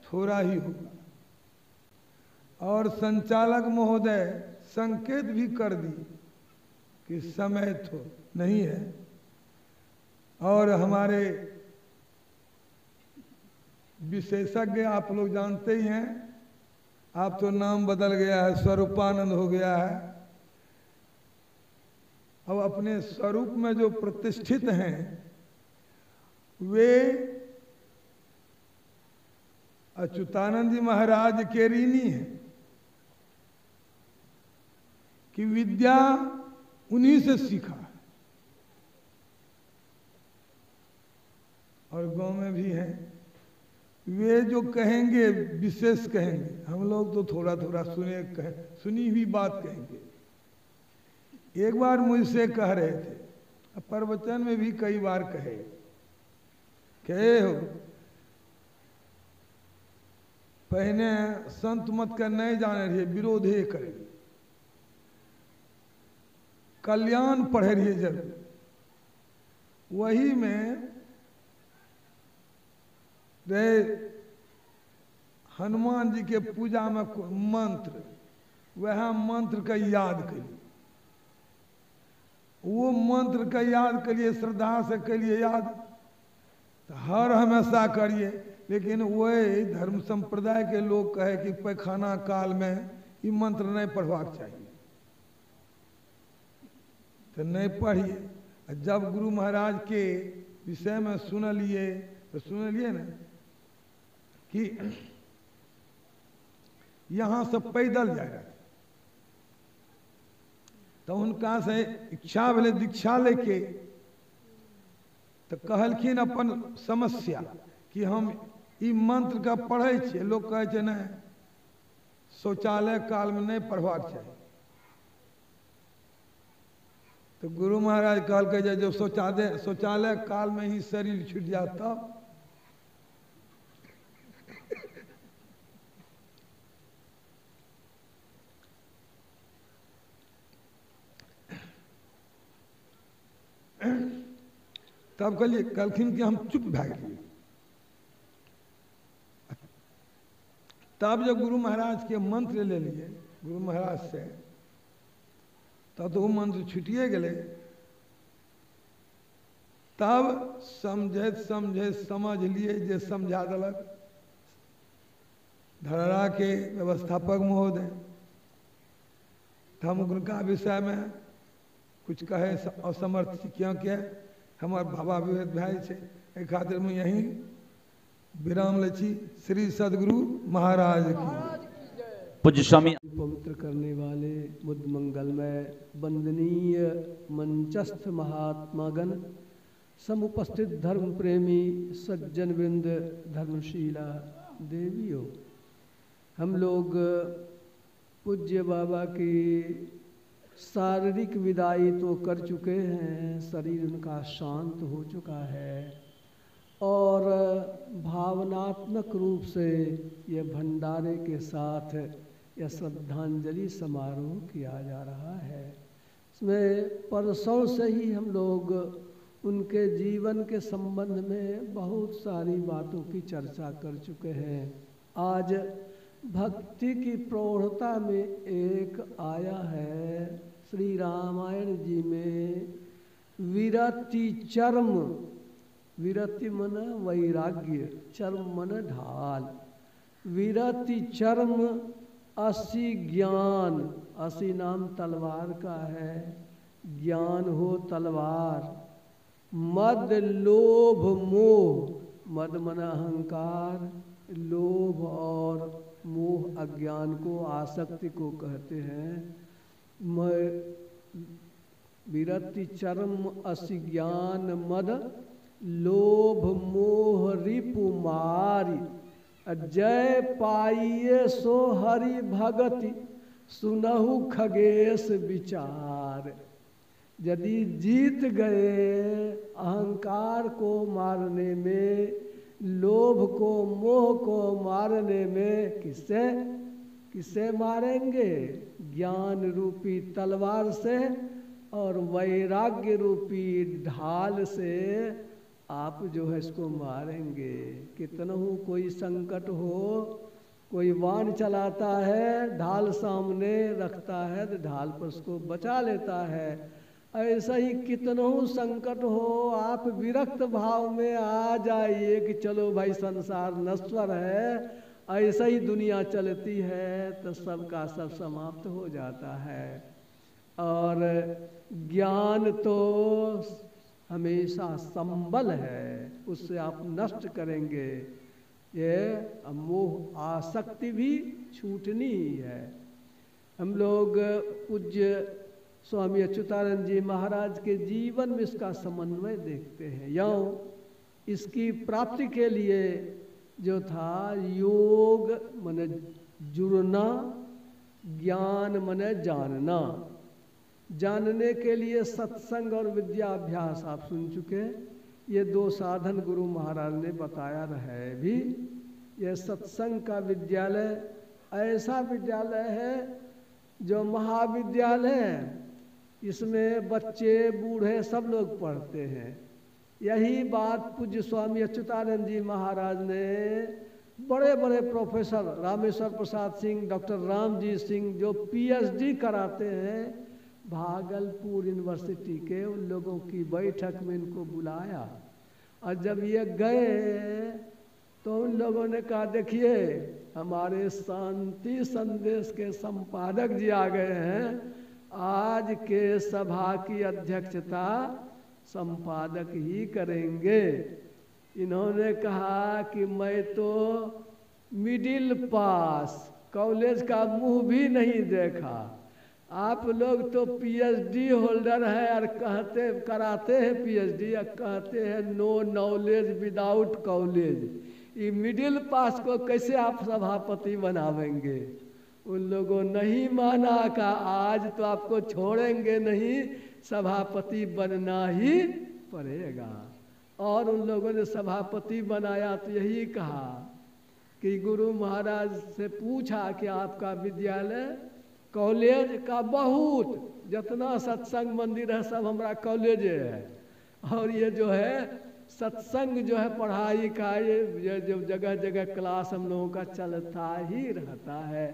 थोड़ा ही होगा। और संचालक महोदय संकेत भी कर दिए कि समय तो नहीं है। और हमारे विशेषज्ञ आप लोग जानते ही हैं, आप तो नाम बदल गया है, स्वरूपानंद हो गया है। अब अपने स्वरूप में जो प्रतिष्ठित हैं वे अच्युतानंद जी महाराज के ऋणी हैं कि विद्या उन्हीं से सीखा है। और गांव में भी हैं, वे जो कहेंगे विशेष कहेंगे, हम लोग तो थोड़ा थोड़ा सुनी हुई बात कहेंगे। एक बार मुझसे कह रहे थे, प्रवचन में भी कई बार कहे हो पहले संत मत कर नहीं जाने रहिए, विरोधे करे, कल्याण पढ़े रहिए जरूर। वही में रहे हनुमान जी के पूजा में मंत्र, वह मंत्र का याद करिए। वो मंत्र का याद करिए, श्रद्धा से करिए याद, तो हर हमेशा करिए। लेकिन वही धर्म संप्रदाय के लोग कहे कि पैखाना काल में ये मंत्र नहीं पढ़वाक चाहिए, तो नहीं पढ़िए। जब गुरु महाराज के विषय में सुनलिए तो सुनलिए ना कि यहाँ से पैदल जाएगा, तो उनका से इच्छा भले दीक्षा लेके तो कहलखिन अपन समस्या कि हम ई मंत्र का पढ़े छे, लोग कहे छे नहीं शौचालय काल में नहीं पढ़वाक चाहिए। तो गुरु महाराज कहल के जो शौचालय काल में ही शरीर छूट जाता, तब कहलखिन कि हम चुप भाग गए। तब जब गुरु महाराज के मंत्र ले लिए गुरु महाराज से, तब तो वो मंत्र छुटिए गए। तब समझे समझ लिए जे समझा दलक धरहरा के व्यवस्थापक महोदय, हम उनका विषय में कुछ कहे असमर्थ छी, क्योंकि हमार बाबा विवेक भाई छे, एहि खातिर मैं यहीं विराम ले छी। श्री सदगुरु महाराज की पूज्य स्वामी पवित्र करने वाले बुद्ध मंगलमय वंदनीय मंचस्थ महात्मागण, समुपस्थित धर्म प्रेमी सज्जन वृंद, धर्मशीला देवियों, हम लोग पूज्य बाबा की शारीरिक विदाई तो कर चुके हैं, शरीर उनका शांत हो चुका है और भावनात्मक रूप से यह भंडारे के साथ यह श्रद्धांजलि समारोह किया जा रहा है। इसमें परसों से ही हम लोग उनके जीवन के संबंध में बहुत सारी बातों की चर्चा कर चुके हैं। आज भक्ति की प्रौढ़ता में एक आया है श्री रामायण जी में, विरति चर्म, विरति मन वैराग्य, चर्म मन ढाल, विरति चर्म 80 ज्ञान, 80 नाम तलवार का है, ज्ञान हो तलवार, मद लोभ मोह, मद मन अहंकार, लोभ और मोह अज्ञान को, आसक्ति को कहते हैं। विरति चरम 80 ज्ञान मद लोभ मोह रिपु मारी, जय पाइये सो हरि भगति, सुनहु खगेश विचार। यदि जीत गए अहंकार को मारने में, लोभ को मोह को मारने में, किससे मारेंगे? ज्ञान रूपी तलवार से और वैराग्य रूपी ढाल से आप जो है इसको मारेंगे। कितनहु कोई संकट हो, कोई वाण चलाता है, ढाल सामने रखता है तो ढाल पर उसको बचा लेता है। ऐसा ही कितनों संकट हो, आप विरक्त भाव में आ जाइए कि चलो भाई संसार नश्वर है, ऐसा ही दुनिया चलती है, तो सबका सब समाप्त हो जाता है। और ज्ञान तो हमेशा संबल है, उससे आप नष्ट करेंगे। ये मोह आसक्ति भी छूटनी ही है। हम लोग पूज्य स्वामी अच्युतानंद जी महाराज के जीवन में इसका समन्वय देखते हैं। यों इसकी प्राप्ति के लिए जो था, योग मन जुड़ना, ज्ञान मन जानना। जानने के लिए सत्संग और विद्याभ्यास आप सुन चुके, ये 2 साधन गुरु महाराज ने बताया है भी। यह सत्संग का विद्यालय ऐसा विद्यालय है जो महाविद्यालय है, इसमें बच्चे बूढ़े सब लोग पढ़ते हैं। यही बात पूज्य स्वामी अच्युतानंद जी महाराज ने बड़े बड़े प्रोफेसर रामेश्वर प्रसाद सिंह, डॉक्टर रामजी सिंह जो पीएचडी कराते हैं भागलपुर यूनिवर्सिटी के, उन लोगों की बैठक में इनको बुलाया। और जब ये गए तो उन लोगों ने कहा, देखिए हमारे शांति संदेश के संपादक जी आ गए हैं, आज के सभा की अध्यक्षता संपादक ही करेंगे। इन्होंने कहा कि मैं तो मिडिल पास, कॉलेज का मुंह भी नहीं देखा, आप लोग तो पीएचडी होल्डर है और कराते हैं पीएचडी और कहते हैं नो नॉलेज विदाउट कॉलेज। ये मिडिल पास को कैसे आप सभापति बनावेंगे? उन लोगों नहीं माना का आज तो आपको छोड़ेंगे नहीं, सभापति बनना ही पड़ेगा। और उन लोगों ने सभापति बनाया तो यही कहा कि गुरु महाराज से पूछा कि आपका विद्यालय कॉलेज का बहुत, जितना सत्संग मंदिर है सब हमारा कॉलेज है, और ये जो है सत्संग जो है पढ़ाई का ये जो जगह जगह क्लास हम लोगों का चलता ही रहता है।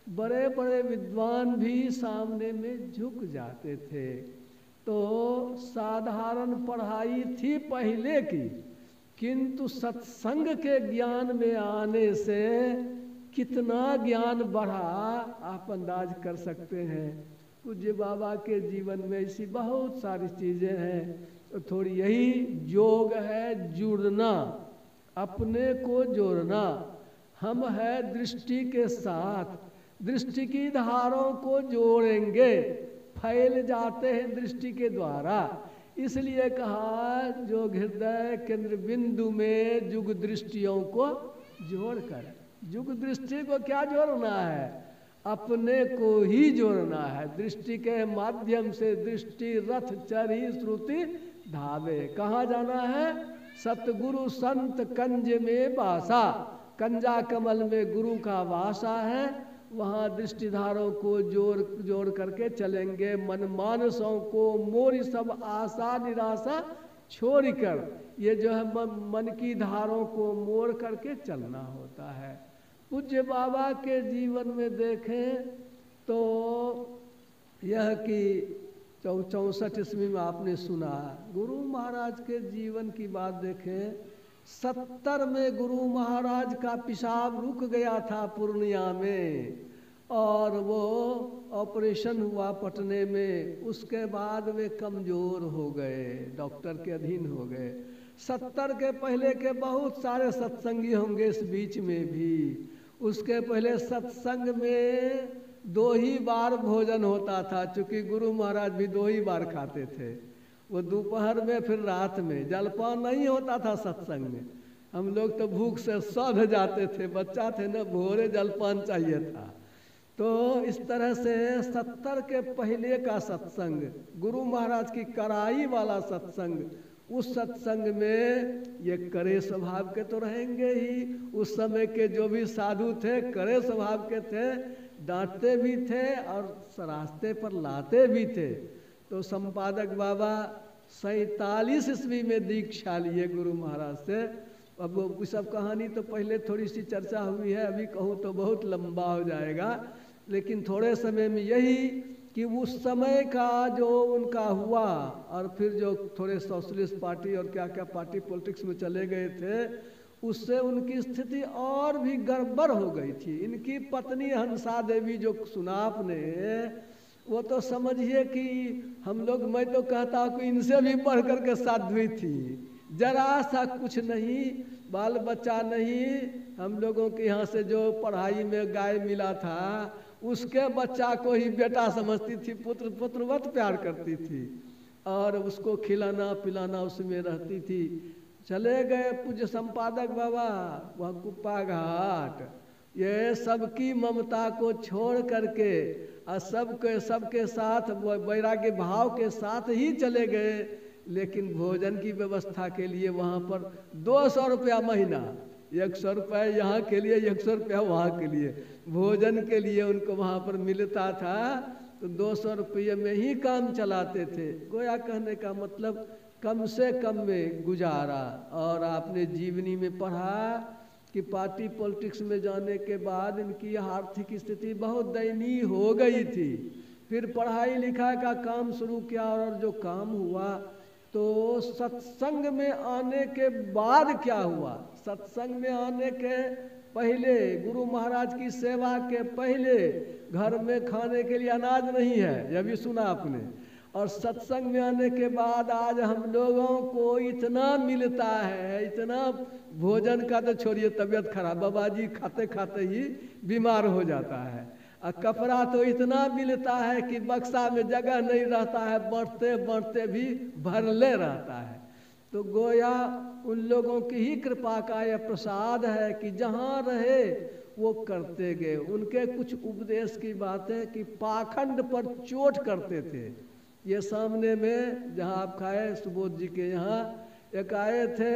बड़े बड़े विद्वान भी सामने में झुक जाते थे। तो साधारण पढ़ाई थी पहले की, किंतु सत्संग के ज्ञान में आने से कितना ज्ञान बढ़ा आप अंदाज कर सकते हैं। पूज्य बाबा के जीवन में ऐसी बहुत सारी चीज़ें हैं। तो थोड़ी यही योग है, जुड़ना, अपने को जोड़ना। हम है दृष्टि के साथ, दृष्टि की धारों को जोड़ेंगे, फैल जाते हैं दृष्टि के द्वारा। इसलिए कहा जो हृदय केंद्र बिंदु में युग दृष्टियों को जोड़कर, युग दृष्टि को क्या जोड़ना है? अपने को ही जोड़ना है। दृष्टि के माध्यम से दृष्टि रथ चरी श्रुति धावे। कहाँ जाना है? सतगुरु संत कंज में वासा, कंजा कमल में गुरु का वासा है। वहाँ दृष्टिधारों को जोड़ करके चलेंगे। मन मानसों को मोरी सब आशा निराशा छोड़कर, ये जो है मन की धारों को मोड़ करके चलना होता है। पूज्य बाबा के जीवन में देखें तो यह कि 64 ईस्वी में आपने सुना, गुरु महाराज के जीवन की बात देखें। 70 में गुरु महाराज का पेशाब रुक गया था पूर्णिया में, और वो ऑपरेशन हुआ पटने में। उसके बाद वे कमज़ोर हो गए, डॉक्टर के अधीन हो गए। 70 के पहले के बहुत सारे सत्संगी होंगे इस बीच में भी। उसके पहले सत्संग में 2 ही बार भोजन होता था, चूँकि गुरु महाराज भी 2 ही बार खाते थे। वो दोपहर में फिर रात में। जलपान नहीं होता था सत्संग में। हम लोग तो भूख से सध जाते थे, बच्चा थे ना, भोरे जलपान चाहिए था। तो इस तरह से 70 के पहले का सत्संग, गुरु महाराज की कड़ाई वाला सत्संग, उस सत्संग में ये कड़े स्वभाव के तो रहेंगे ही। उस समय के जो भी साधु थे कड़े स्वभाव के थे, डांटते भी थे और रास्ते पर लाते भी थे। तो संपादक बाबा 47 ईस्वी में दीक्षा लिए गुरु महाराज से। अब वो सब कहानी तो पहले थोड़ी सी चर्चा हुई है, अभी कहूँ तो बहुत लंबा हो जाएगा। लेकिन थोड़े समय में यही कि उस समय का जो उनका हुआ, और फिर जो थोड़े सोशलिस्ट पार्टी और क्या क्या पार्टी पॉलिटिक्स में चले गए थे, उससे उनकी स्थिति और भी गड़बड़ हो गई थी। इनकी पत्नी हंसा देवी जो सुना आपने, वो तो समझिए कि हम लोग, मैं तो कहता हूँ कि इनसे भी बढ़ करके साध्वी थी। जरा सा कुछ नहीं, बाल बच्चा नहीं। हम लोगों के यहाँ से जो पढ़ाई में गाय मिला था, उसके बच्चा को ही बेटा समझती थी, पुत्रवत प्यार करती थी, और उसको खिलाना पिलाना उसमें रहती थी। चले गए पूज्य संपादक बाबा वह कुप्पा घाट, ये सबकी ममता को छोड़ करके और सबके साथ वैराग्य भाव के साथ ही चले गए। लेकिन भोजन की व्यवस्था के लिए वहाँ पर 200 रुपया महीना, 100 रुपये यहाँ के लिए, 100 रुपया वहाँ के लिए, भोजन के लिए उनको वहाँ पर मिलता था। तो 200 रुपये में ही काम चलाते थे। गोया कहने का मतलब कम से कम में गुजारा। और आपने जीवनी में पढ़ा कि पार्टी पॉलिटिक्स में जाने के बाद इनकी आर्थिक स्थिति बहुत दयनीय हो गई थी। फिर पढ़ाई लिखाई का काम शुरू किया, और जो काम हुआ तो सत्संग में आने के बाद क्या हुआ? सत्संग में आने के पहले, गुरु महाराज की सेवा के पहले घर में खाने के लिए अनाज नहीं है, यह भी सुना आपने। और सत्संग में आने के बाद आज हम लोगों को इतना मिलता है, इतना भोजन का तो छोड़िए, तबीयत खराब, बाबा जी खाते खाते ही बीमार हो जाता है। और कपड़ा तो इतना मिलता है कि बक्सा में जगह नहीं रहता है, बढ़ते बढ़ते भी भरले रहता है। तो गोया उन लोगों की ही कृपा का यह प्रसाद है कि जहाँ रहे वो करते गए। उनके कुछ उपदेश की बातें कि पाखंड पर चोट करते थे। ये सामने में जहाँ आप खाए सुबोध जी के यहाँ एक आए थे,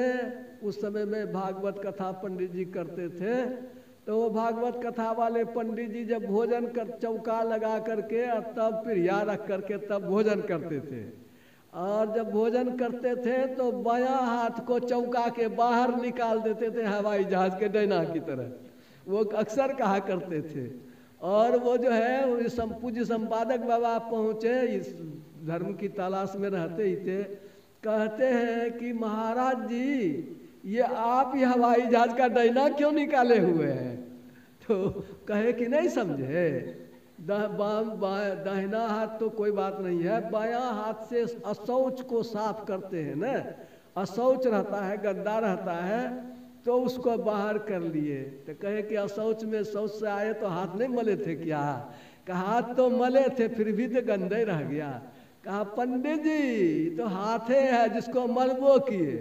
उस समय में भागवत कथा पंडित जी करते थे। तो वो भागवत कथा वाले पंडित जी जब भोजन कर चौका लगा करके और तब प्रिया रख करके तब भोजन करते थे। और जब भोजन करते थे तो बायां हाथ को चौका के बाहर निकाल देते थे, हवाई जहाज के डैना की तरह, वो अक्सर कहा करते थे। और वो जो है पूज्य संपादक बाबा पहुँचे, इस धर्म की तलाश में रहते ही थे, कहते हैं कि महाराज जी ये आप ही हवाई जहाज का डैना क्यों निकाले हुए हैं? तो कहे कि नहीं समझे, दाहिना हाथ तो कोई बात नहीं है, बायां हाथ से अशौच को साफ करते हैं ना, अशौच रहता है, गंदा रहता है, तो उसको बाहर कर लिए। तो कहे कि अशौच में शौच से आए तो हाथ नहीं मले थे क्या? कहा हाथ तो मले थे फिर भी तो गंदे रह गया। कहा पंडित जी तो हाथे है जिसको मलबो किए,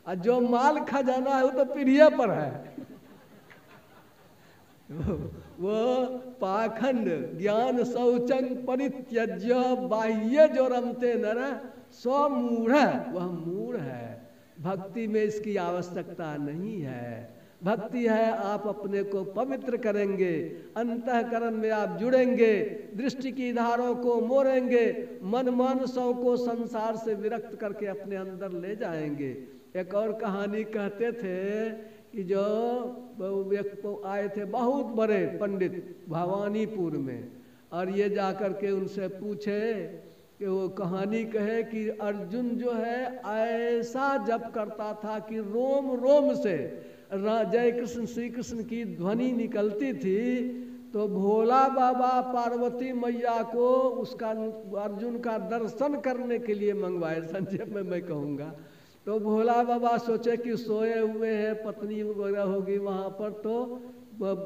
और जो माल खजाना है वो तो पीढ़िया पर है। वो पाखंड ज्ञान शौचंग परित्यज्य बाह्य जो रमते नर सो मूढ़, वह मूढ़ है। भक्ति में इसकी आवश्यकता नहीं है। भक्ति है आप अपने को पवित्र करेंगे, अंतःकरण में आप जुड़ेंगे, दृष्टि की धारों को मोड़ेंगे, मन मानसों को संसार से विरक्त करके अपने अंदर ले जाएंगे। एक और कहानी कहते थे कि जो एक आए थे बहुत बड़े पंडित भवानीपुर में, और ये जाकर के उनसे पूछे कि वो कहानी कहे कि अर्जुन जो है ऐसा जप करता था कि रोम रोम से जय कृष्ण श्री कृष्ण की ध्वनि निकलती थी, तो भोला बाबा पार्वती मैया को उसका अर्जुन का दर्शन करने के लिए मंगवाए। संक्षेप में मैं कहूँगा तो भोला बाबा सोचे कि सोए हुए हैं, पत्नी वगैरह होगी वहाँ पर, तो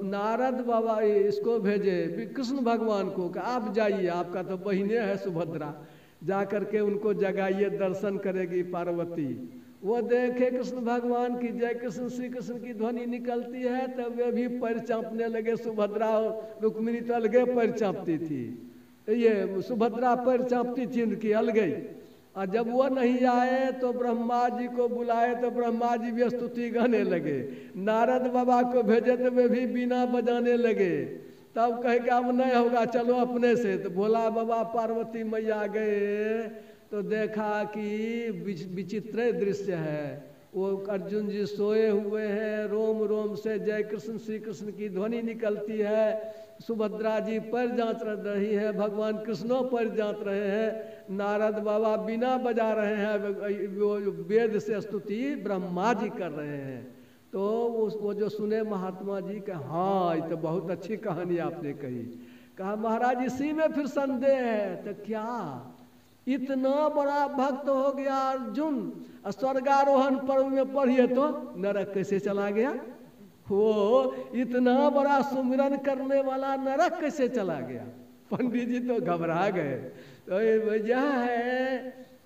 नारद बाबा इसको भेजे कृष्ण भगवान को कि आप जाइए, आपका तो बहिने है सुभद्रा, जा करके उनको जगाइए, दर्शन करेगी पार्वती। वो देखे कृष्ण भगवान की जय कृष्ण श्री कृष्ण की ध्वनि निकलती है, तब वे भी पैर चाँपने लगे। सुभद्रा और रुक्मिणी तो अलगे पैर चाँपती थी, ये सुभद्रा पैर चाँपती थी उनकी अलगई। और जब वो नहीं आए तो ब्रह्मा जी को बुलाए तो ब्रह्मा जी भी स्तुति गाने लगे। नारद बाबा को भेजे तो वे भी बीना बजाने लगे। तब कहे कि अब नहीं होगा, चलो अपने से। तो भोला बाबा पार्वती मैया गए तो देखा कि विचित्र दृश्य है। वो अर्जुन जी सोए हुए हैं, रोम रोम से जय कृष्ण श्री कृष्ण की ध्वनि निकलती है, सुभद्रा जी पर जांच रही है, भगवान कृष्णों पर जांच रहे हैं, नारद बाबा बिना बजा रहे हैं, वो वेद से स्तुति ब्रह्मा जी कर रहे हैं। तो वो जो सुने महात्मा जी का, हाँ ये तो बहुत अच्छी कहानी आपने कही। कहा महाराज इसी में फिर संदेह है। तो क्या इतना बड़ा भक्त हो गया अर्जुन, स्वर्गारोहण पर्व में पढ़िए तो नरक कैसे चला गया? वो इतना बड़ा सुमिरन करने वाला नरक कैसे चला गया? पंडित जी तो घबरा गए। तो ये वजह है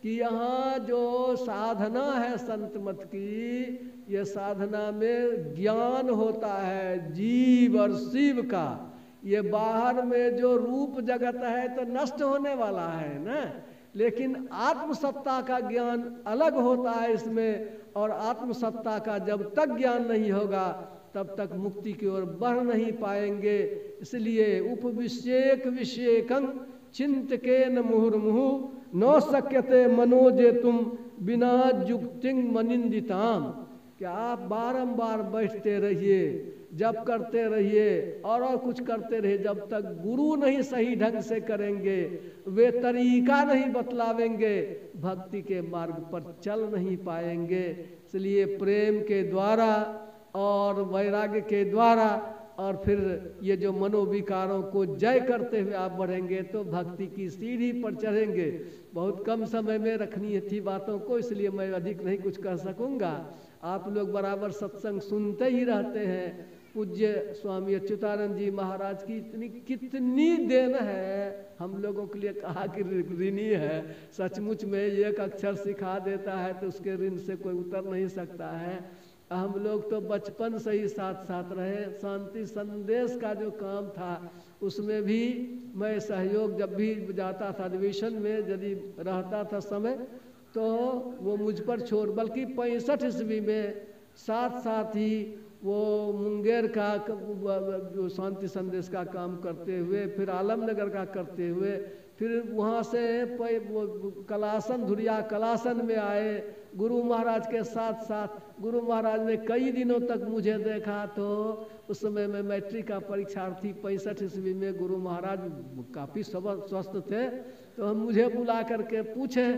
कि यहाँ जो साधना है संत मत की, ये साधना में ज्ञान होता है जीव और शिव का। ये बाहर में जो रूप जगत है तो नष्ट होने वाला है ना, लेकिन आत्मसत्ता का ज्ञान अलग होता है इसमें। और आत्मसत्ता का जब तक ज्ञान नहीं होगा तब तक मुक्ति की ओर बढ़ नहीं पाएंगे। इसलिए उपविषेक विषेकं चिंतकेन मुहुर्मुहु न शक्यते मनोजे तुम बिना युक्तिं मनिंदिताम। कि आप बारंबार बैठते रहिए, जब करते रहिए और कुछ करते रहिए, जब तक गुरु नहीं सही ढंग से करेंगे, वे तरीका नहीं बतलावेंगे, भक्ति के मार्ग पर चल नहीं पाएंगे। इसलिए प्रेम के द्वारा और वैराग्य के द्वारा और फिर ये जो मनोविकारों को जय करते हुए आप बढ़ेंगे तो भक्ति की सीढ़ी पर चढ़ेंगे। बहुत कम समय में रखनी थी बातों को, इसलिए मैं अधिक नहीं कुछ कह सकूंगा। आप लोग बराबर सत्संग सुनते ही रहते हैं। पूज्य स्वामी अच्युतानंद जी महाराज की कितनी देन है हम लोगों के लिए, कहा कि ऋणी है। सचमुच में एक अक्षर सिखा देता है तो उसके ऋण से कोई उतर नहीं सकता है। हम लोग तो बचपन से ही साथ साथ रहे। शांति संदेश का जो काम था उसमें भी मैं सहयोग, जब भी जाता था अधिवेशन में यदि रहता था समय, तो वो मुझ पर छोड़, बल्कि 65 ईस्वी में साथ साथ ही वो मुंगेर का जो शांति संदेश का काम करते हुए, फिर आलमनगर का करते हुए, फिर वहाँ से कलासन धुरिया कलासन में आए गुरु महाराज के साथ साथ। गुरु महाराज ने कई दिनों तक मुझे देखा। तो उस समय में मैट्रिक का परीक्षार्थी 65 ईस्वी में, गुरु महाराज काफ़ी स्वस्थ थे। तो हम मुझे बुला करके पूछे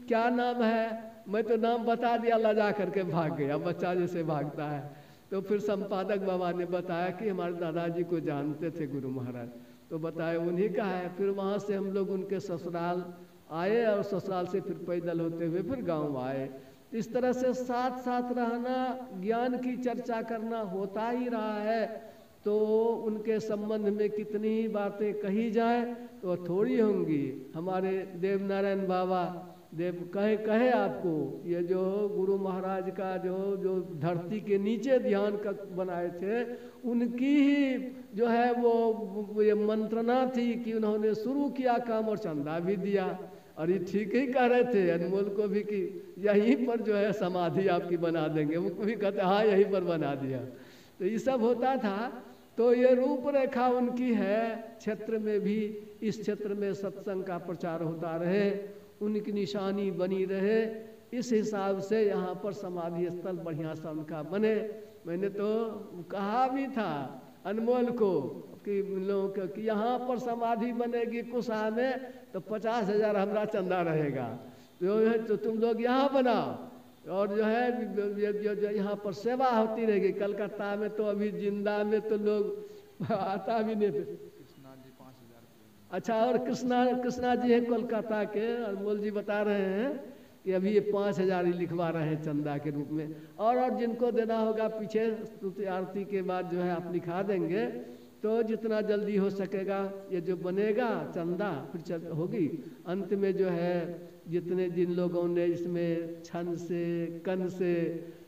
क्या नाम है, मैं तो नाम बता दिया, लजा करके भाग गया, बच्चा जैसे भागता है। तो फिर संपादक बाबा ने बताया कि हमारे दादाजी को जानते थे गुरु महाराज, तो बताया उन्हीं का है। फिर वहाँ से हम लोग उनके ससुराल आए और ससुराल से फिर पैदल होते हुए फिर गांव आए। इस तरह से साथ साथ रहना, ज्ञान की चर्चा करना होता ही रहा है। तो उनके संबंध में कितनी बातें कही जाए तो थोड़ी होंगी। हमारे देवनारायण बाबा कहे आपको, ये जो गुरु महाराज का जो धरती के नीचे ध्यान का बनाए थे, उनकी ही जो है वो ये मंत्रणा थी कि उन्होंने शुरू किया काम और चंदा भी दिया। और ये ठीक ही कह रहे थे अनमोल को भी कि यहीं पर जो है समाधि आपकी बना देंगे। वो भी कहते हाँ यहीं पर बना दिया। तो ये सब होता था। तो ये रूपरेखा उनकी है, क्षेत्र में भी, इस क्षेत्र में सत्संग का प्रचार होता रहे, उनकी निशानी बनी रहे, इस हिसाब से यहाँ पर समाधि स्थल बढ़िया सा उनका बने। मैंने तो कहा भी था अनमोल को कि लोगों कि यहाँ पर समाधि बनेगी कुशा में तो 50,000 हमारा चंदा रहेगा, तो तुम लोग यहाँ बनाओ और जो है जो यहाँ पर सेवा होती रहेगी। कलकत्ता में तो अभी जिंदा में तो लोग आता भी नहीं। अच्छा, और कृष्णा जी है कोलकाता के, अनमोल जी बता रहे हैं कि अभी ये 5,000 ही लिखवा रहे हैं चंदा के रूप में। और जिनको देना होगा पीछे स्तुति आरती के बाद जो है आप लिखा देंगे, तो जितना जल्दी हो सकेगा ये जो बनेगा चंदा फिर होगी। अंत में जो है जितने जिन लोगों ने इसमें छन से कन से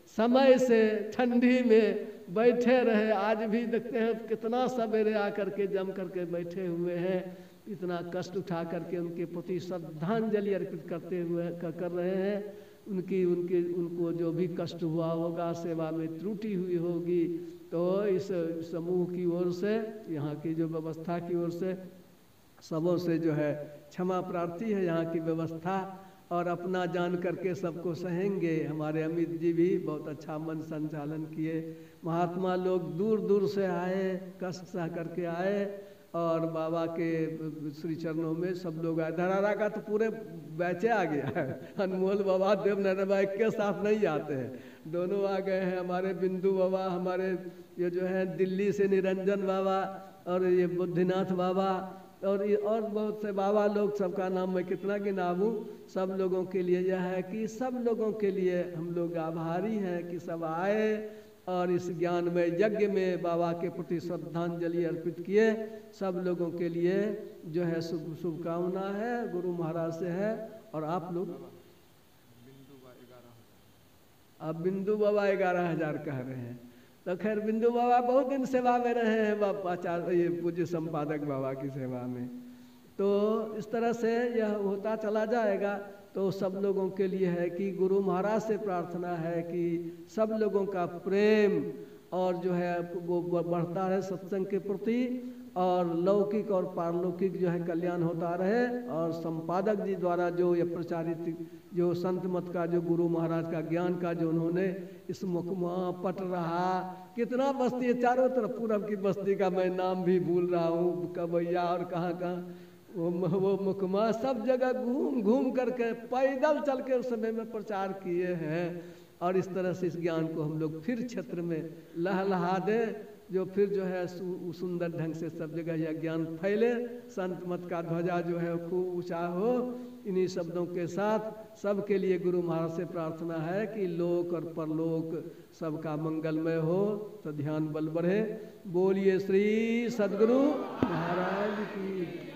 समय से ठंडी में बैठे रहे, आज भी देखते हैं कितना सवेरे आकर के जम करके बैठे हुए हैं, इतना कष्ट उठा करके उनके प्रति श्रद्धांजलि अर्पित करते हुए कर रहे हैं। उनको जो भी कष्ट हुआ होगा, सेवा में त्रुटि हुई होगी, तो इस समूह की ओर से, यहाँ की जो व्यवस्था की ओर से सबों से जो है क्षमा प्रार्थी है यहाँ की व्यवस्था। और अपना जान करके सबको सहेंगे। हमारे अमित जी भी बहुत अच्छा मन संचालन किए। महात्मा लोग दूर दूर से आए, कष्ट सह करके आए और बाबा के श्री चरणों में सब लोग आए। धरारा का तो पूरे बैचे आ गया है। अनमोल बाबा देवनारायण बाबा के साथ नहीं आते हैं, दोनों आ गए हैं। हमारे बिंदु बाबा, हमारे ये जो है दिल्ली से निरंजन बाबा और ये बुद्धिनाथ बाबा और बहुत से बाबा लोग, सबका नाम मैं कितना गिनाऊं। सब लोगों के लिए यह है कि सब लोगों के लिए हम लोग आभारी हैं कि सब आए और इस ज्ञानमय यज्ञ में बाबा के प्रति श्रद्धांजलि अर्पित किए। सब लोगों के लिए जो है शुभकामना है, गुरु महाराज से है। और आप लोग अब बिंदु बाबा 11,000 कह रहे हैं, तो खैर बिंदु बाबा बहुत दिन सेवा में रहे हैं, बाबा ये पूज्य संपादक बाबा की सेवा में। तो इस तरह से यह होता चला जाएगा। तो सब लोगों के लिए है कि गुरु महाराज से प्रार्थना है कि सब लोगों का प्रेम और जो है वो बढ़ता रहे सत्संग के प्रति, और लौकिक और पारलौकिक जो है कल्याण होता रहे। और संपादक जी द्वारा जो ये प्रचारित जो संत मत का, जो गुरु महाराज का ज्ञान का जो उन्होंने इस मुकमा पट रहा, कितना बस्ती है चारों तरफ, पूरब की बस्ती का मैं नाम भी भूल रहा हूँ, कबैया और कहाँ कहाँ वो मुकमा, सब जगह घूम घूम करके पैदल चल के उस समय में प्रचार किए हैं। और इस तरह से इस ज्ञान को हम लोग फिर क्षेत्र में लहलहा दें, जो फिर जो है सुंदर ढंग से सब जगह यह ज्ञान फैले, संत मत का ध्वजा जो है खूब ऊंचा हो। इन्हीं शब्दों के साथ सबके लिए गुरु महाराज से प्रार्थना है कि लोक और परलोक सबका मंगलमय हो, तो ध्यान बल बढ़े। बोलिए श्री सद्गुरु महाराज की।